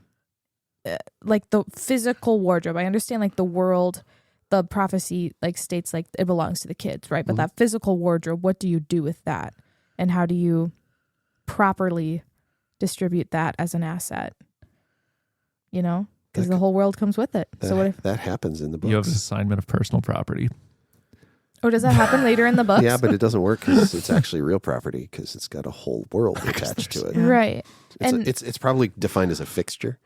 Like the physical wardrobe. I understand like the world, the prophecy like states like it belongs to the kids, right? But Mhm. that physical wardrobe, what do you do with that? And how do you properly distribute that as an asset? You know, because the whole world comes with it. So what if? That happens in the books? You have assignment of personal property. Oh, does that happen later in the books? Yeah, but it doesn't work because it's actually real property because it's got a whole world attached to it. Yeah. Right. It's, And- it's probably defined as a fixture,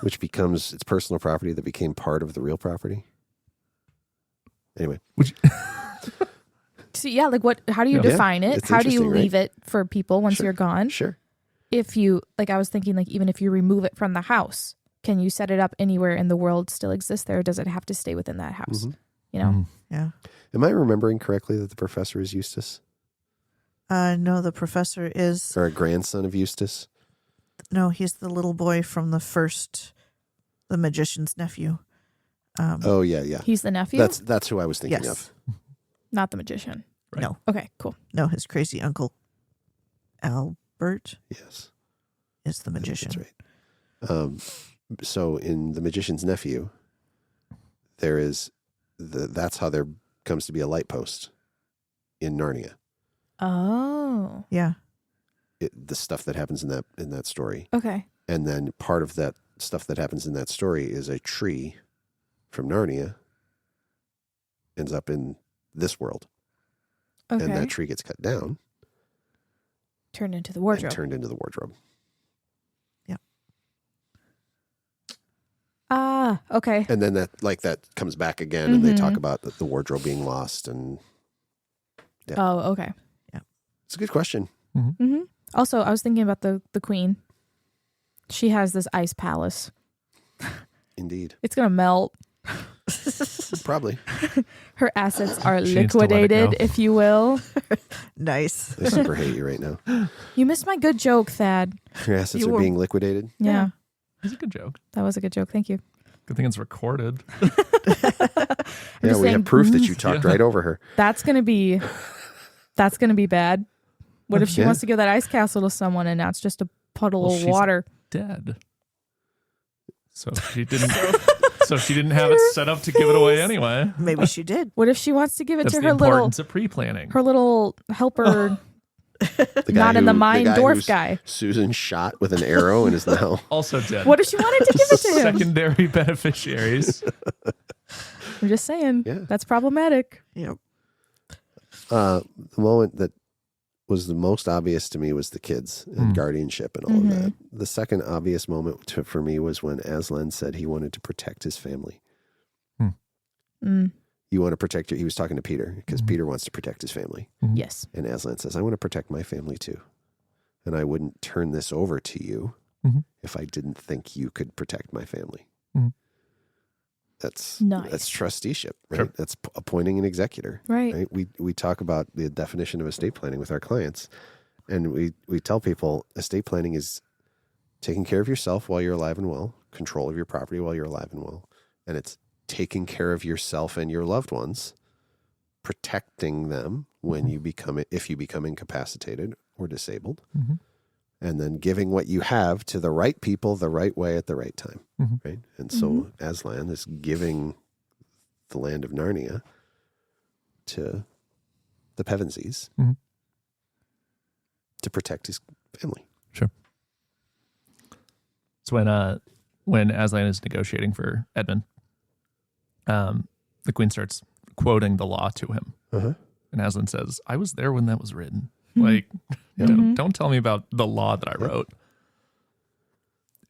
which becomes its personal property that became part of the real property. Anyway, So yeah, like what? How do you Yeah. define it? It's How do you interesting, right? leave it for people once Sure. you're gone? sure. If you like, I was thinking like even if you remove it from the house, can you set it up anywhere in the world still exists there? Or does it have to stay within that house? Mhm. You know. Mhm. Yeah. Am I remembering correctly that the professor is Eustace No, the professor is. or a grandson of Eustace? No, he's the little boy from the magician's nephew. Oh yeah. He's the nephew, That's who I was thinking Yes. of. not the magician. Right. No, Okay, cool. no, his crazy uncle Albert Yes, is the magician. that's right. So in the magician's nephew, there is that's how there comes to be a light post in Narnia. Oh, Yeah. The stuff that happens in that story, okay. and then part of that stuff that happens in that story is a tree from Narnia ends up in this world, Okay. and that tree gets cut down Turned into the and wardrobe. turned into the wardrobe. Okay. And then that comes back again, and they talk Mhm. about the wardrobe being lost, and Yeah. Oh, okay. it's a good question. Mm-hmm. Also, I was thinking about the queen. She has this ice palace. Indeed, It's gonna melt. probably. Her assets are She needs to let it liquidated, go. if you will. Nice. I super hate you right now. You missed my good joke, Thad. Your assets You are were- being liquidated. Yeah, It's a good joke. that was a good joke. Thank you. Good thing it's recorded. Yeah, just we saying, have proof that you talked Yeah. right over her. That's gonna be bad. What if she Yeah. wants to give that ice castle to someone and now it's just a puddle Well, of she's- water? Dead. So she didn't. So she didn't have it set up to give it away anyway. Maybe she did. What if she wants to give it That's to the her little importance of pre-planning. helper, The guy not in the mine guy dwarf who's guy? Susan shot with an arrow and is now. Also dead. What if she wanted to give it to him? Secondary beneficiaries. I'm just saying. Yeah. That's problematic. Yep. The moment that was the most obvious to me was the kids and guardianship and all of that. The second obvious moment for me was when Aslan said he wanted to protect his family. Mm, You want to protect he was talking to Peter because Peter wants to protect his family. yes. And Aslan says, I want to protect my family too. And I wouldn't turn this over to you Mhm. if I didn't think you could protect my family. Mhm. That's Nice. trusteeship, right? Sure. That's appointing an executor. Right. Right? We talk about the definition of estate planning with our clients, and we tell people estate planning is taking care of yourself while you're alive and well, control of your property while you're alive and well, and it's taking care of yourself and your loved ones, protecting them when if you become incapacitated or disabled, Mhm. and then giving what you have to the right people the right way at the right time, Mhm. right? And so Aslan is giving the land of Narnia to the Pevensies Mhm. to protect his family. So when Aslan is negotiating for Edmund, the queen starts quoting the law to him, Uh-huh. and Aslan says, "I was there when that was written. Hmm. Like, Mhm. don't tell me about the law that I wrote."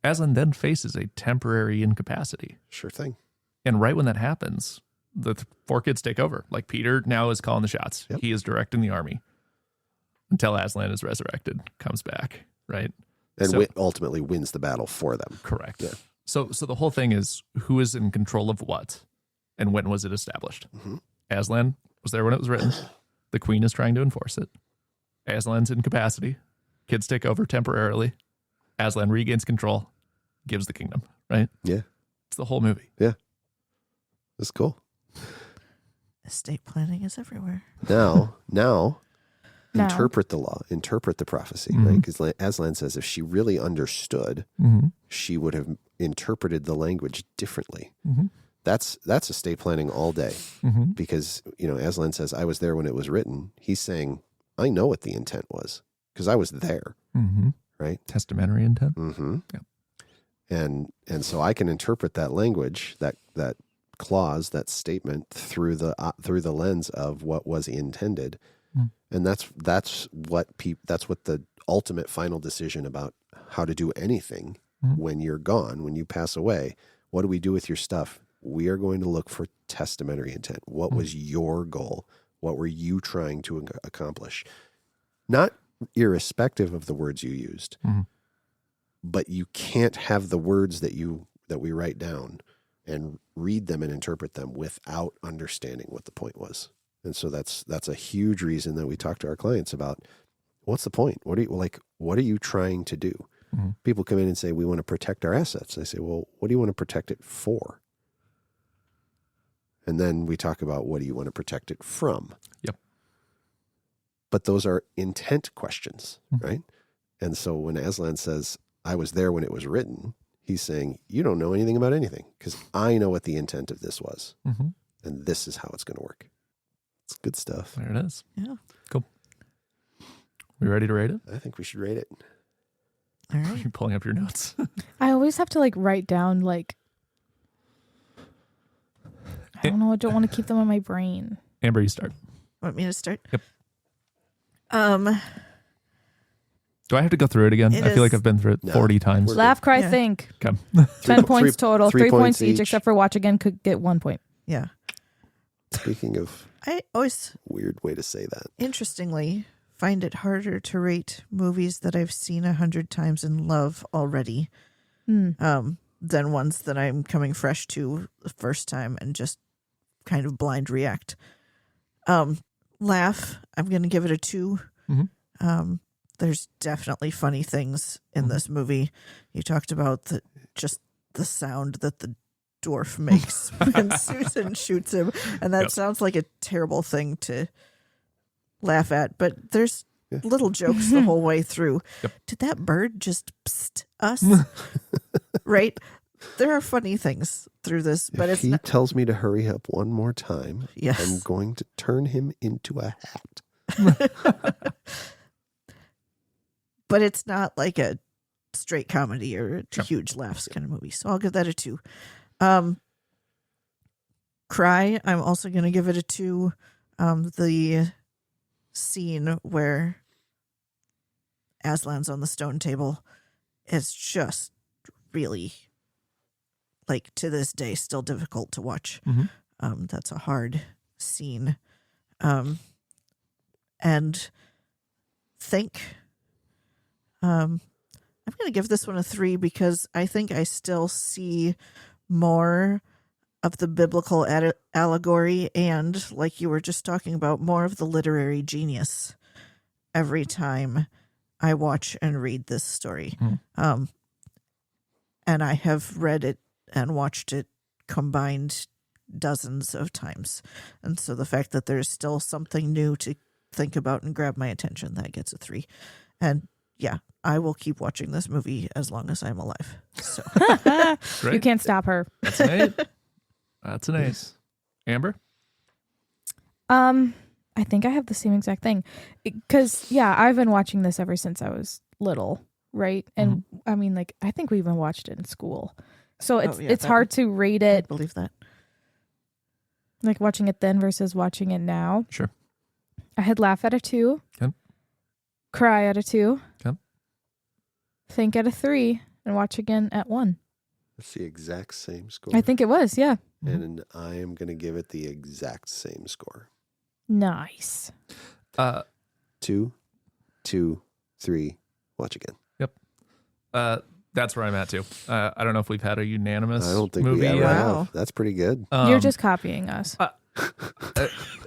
Aslan then faces a temporary incapacity, Sure thing. and right when that happens, the four kids take over. Like Peter now is calling the shots. Yep. He is directing the army until Aslan is resurrected, comes back. Right. And So- ultimately wins the battle for them. Correct. Yeah. So the whole thing is who is in control of what and when was it established? Mhm. Aslan was there when it was written. The queen is trying to enforce it. Aslan's in capacity. Kids take over temporarily. Aslan regains control, gives the kingdom, right? Yeah. It's the whole movie. That's cool. Estate planning is everywhere. Now, Now. interpret the law, interpret the prophecy, Mhm. right? Because Aslan says if she really understood, Mm-hmm. she would have interpreted the language differently. Mm-hmm. That's estate planning all day. Mm-hmm. Because, Aslan says, I was there when it was written. He's saying, I know what the intent was because I was there, Mm-hmm. right? Testamentary intent. Mm-hmm. Yep. And so I can interpret that language, that clause, that statement through the lens of what was intended. Mm. And that's what the ultimate final decision about how to do anything when you're gone, when you pass away. What do we do with your stuff? We are going to look for testamentary intent. What was your goal? What were you trying to accomplish? Not irrespective of the words you used, but you can't have the words that we write down and read them and interpret them without understanding what the point was. And so that's a huge reason that we talk to our clients about what's the point? What are you trying to do? Mm-hmm. People come in and say, we want to protect our assets. I say, well, what do you want to protect it for? And then we talk about what do you want to protect it from? Yep. But those are intent questions, right? And so when Aslan says, I was there when it was written, he's saying, you don't know anything about anything because I know what the intent of this was. Mm-hmm. And this is how it's going to work. It's good stuff. There it is. Yeah. Cool. We ready to rate it? I think we should rate it. All right. You're pulling up your notes. I always have to write down I don't know. I don't want to keep them in my brain. Amber, you start. Want me to start? Yep. Um, Do I have to go through it again? It I feel like is- I've been through it No. 40 times. We're- Laugh, cry, Yeah. think. Okay. 10 points total. 3 3 points points each, each. except for watch again could get 1 point. yeah. Speaking of I always, weird way to say that. interestingly, find it harder to rate movies that I've seen 100 times and love already than ones that I'm coming fresh to the first time and just kind of blind react. Laugh, I'm going to give it a 2. Mhm. There's definitely funny things in this movie. You talked about just the sound that the dwarf makes when Susan shoots him, and that Yep. sounds like a terrible thing to laugh at, but there's Yeah. little jokes the whole way through. Yep. Did that bird just psst us? Right? There are funny things through this, but If it's he not, tells me to hurry up one more time, I'm yes. going to turn him into a hat. But it's not like a straight comedy or a Sure. huge laughs kind of movie. So I'll give that a 2. Cry, I'm also going to give it a 2. The scene where Aslan's on the stone table is just really, to this day, still difficult to watch. Mhm. That's a hard scene. And think, I'm going to give this one a 3 because I think I still see more of the biblical allegory and, like you were just talking about, more of the literary genius every time I watch and read this story. And I have read it and watched it combined dozens of times. And so the fact that there's still something new to think about and grab my attention, that gets a 3. And yeah, I will keep watching this movie as long as I'm alive. So Great. You can't stop her. That's an 8. That's an ace. Amber? I think I have the same exact thing. Because, I've been watching this ever since I was little, right? And I mean, I think we even watched it in school. So it's yeah, it's that hard to rate I it, believe that. watching it then versus watching it now. Sure. I had laugh at a 2. Okay. Cry at a 2. Okay. Think at a 3. And watch again at 1. That's the exact same score. I think it was, yeah. And I am going to give it the exact same score. Nice. 2, 2, 3, watch again. That's where I'm at too. I don't know if we've had a unanimous I don't think movie we ever yet. have. That's pretty good. You're just copying us.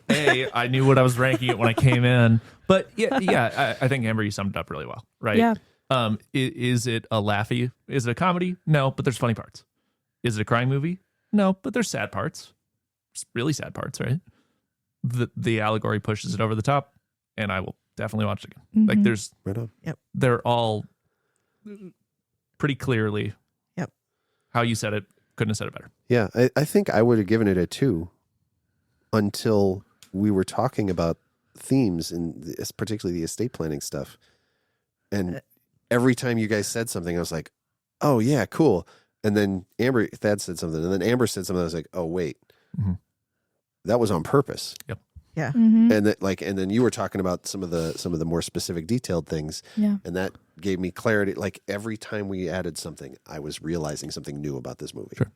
I knew what I was ranking it when I came in, but I think Amber, you summed it up really well, right? Yeah. Is it a laughy? Is it a comedy? No, but there's funny parts. Is it a crying movie? No, but there's sad parts. It's really sad parts, right? The allegory pushes it over the top, and I will definitely watch it again. Like there's, Right on. they're all pretty clearly. Yep. How you said it, couldn't have said it better. Yeah, I think I would have given it a 2 until we were talking about themes and particularly the estate planning stuff. And every time you guys said something, I was like, oh yeah, cool. And then Thad said something, and then Amber said something. I was like, oh wait, that was on purpose. Yep. Yeah. Mm-hmm. And then you were talking about some of the more specific detailed things. Yeah. And that gave me clarity. Like every time we added something, I was realizing something new about this movie. Sure.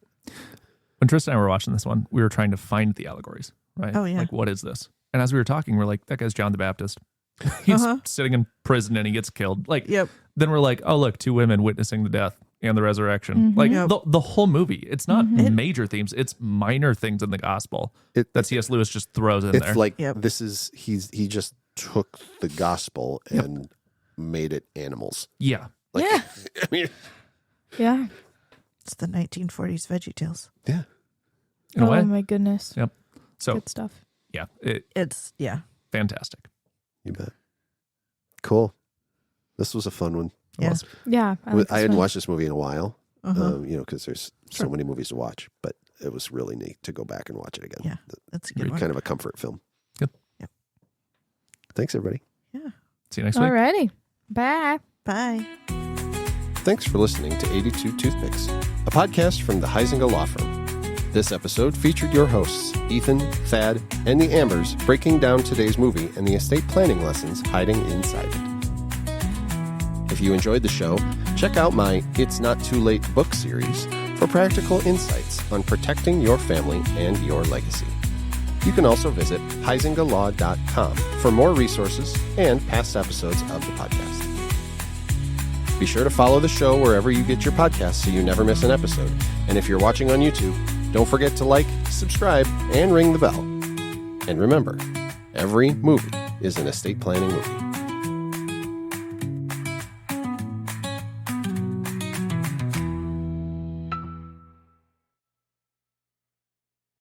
When Tristan and I were watching this one, we were trying to find the allegories, right? Oh, yeah. Like, what is this? And as we were talking, we're like, that guy's John the Baptist. He's sitting in prison and he gets killed. Like, then we're like, oh, look, 2 women witnessing the death and the resurrection. Like the whole movie, it's not major themes, it's minor things in the gospel that C.S. Lewis just throws in there. It's like this is he just took the gospel and made it animals. Yeah. Like, Yeah. I mean, Yeah. It's the 1940s VeggieTales. yeah. In a way. Oh my goodness. Yep. So Good stuff. yeah, It's fantastic. You bet. Cool. This was a fun one. Yeah. Yeah. I hadn't watched this movie in a while, Uh-huh. because there's so many movies to watch, but it was really neat to go back and watch it again. Yeah, that's a good one. Kind of a comfort film. Good. Yep. Thanks, everybody. Yeah. See you next week. Alrighty. Bye. Bye. Thanks for listening to 82 Toothpicks, a podcast from the Heisinger Law Firm. This episode featured your hosts, Ethan, Thad, and the Ambers, breaking down today's movie and the estate planning lessons hiding inside it. If you enjoyed the show, check out my It's Not Too Late book series for practical insights on protecting your family and your legacy. You can also visit heisingerlaw.com for more resources and past episodes of the podcast. Be sure to follow the show wherever you get your podcasts so you never miss an episode. And if you're watching on YouTube, don't forget to like, subscribe, and ring the bell. And remember, every movie is an estate planning movie.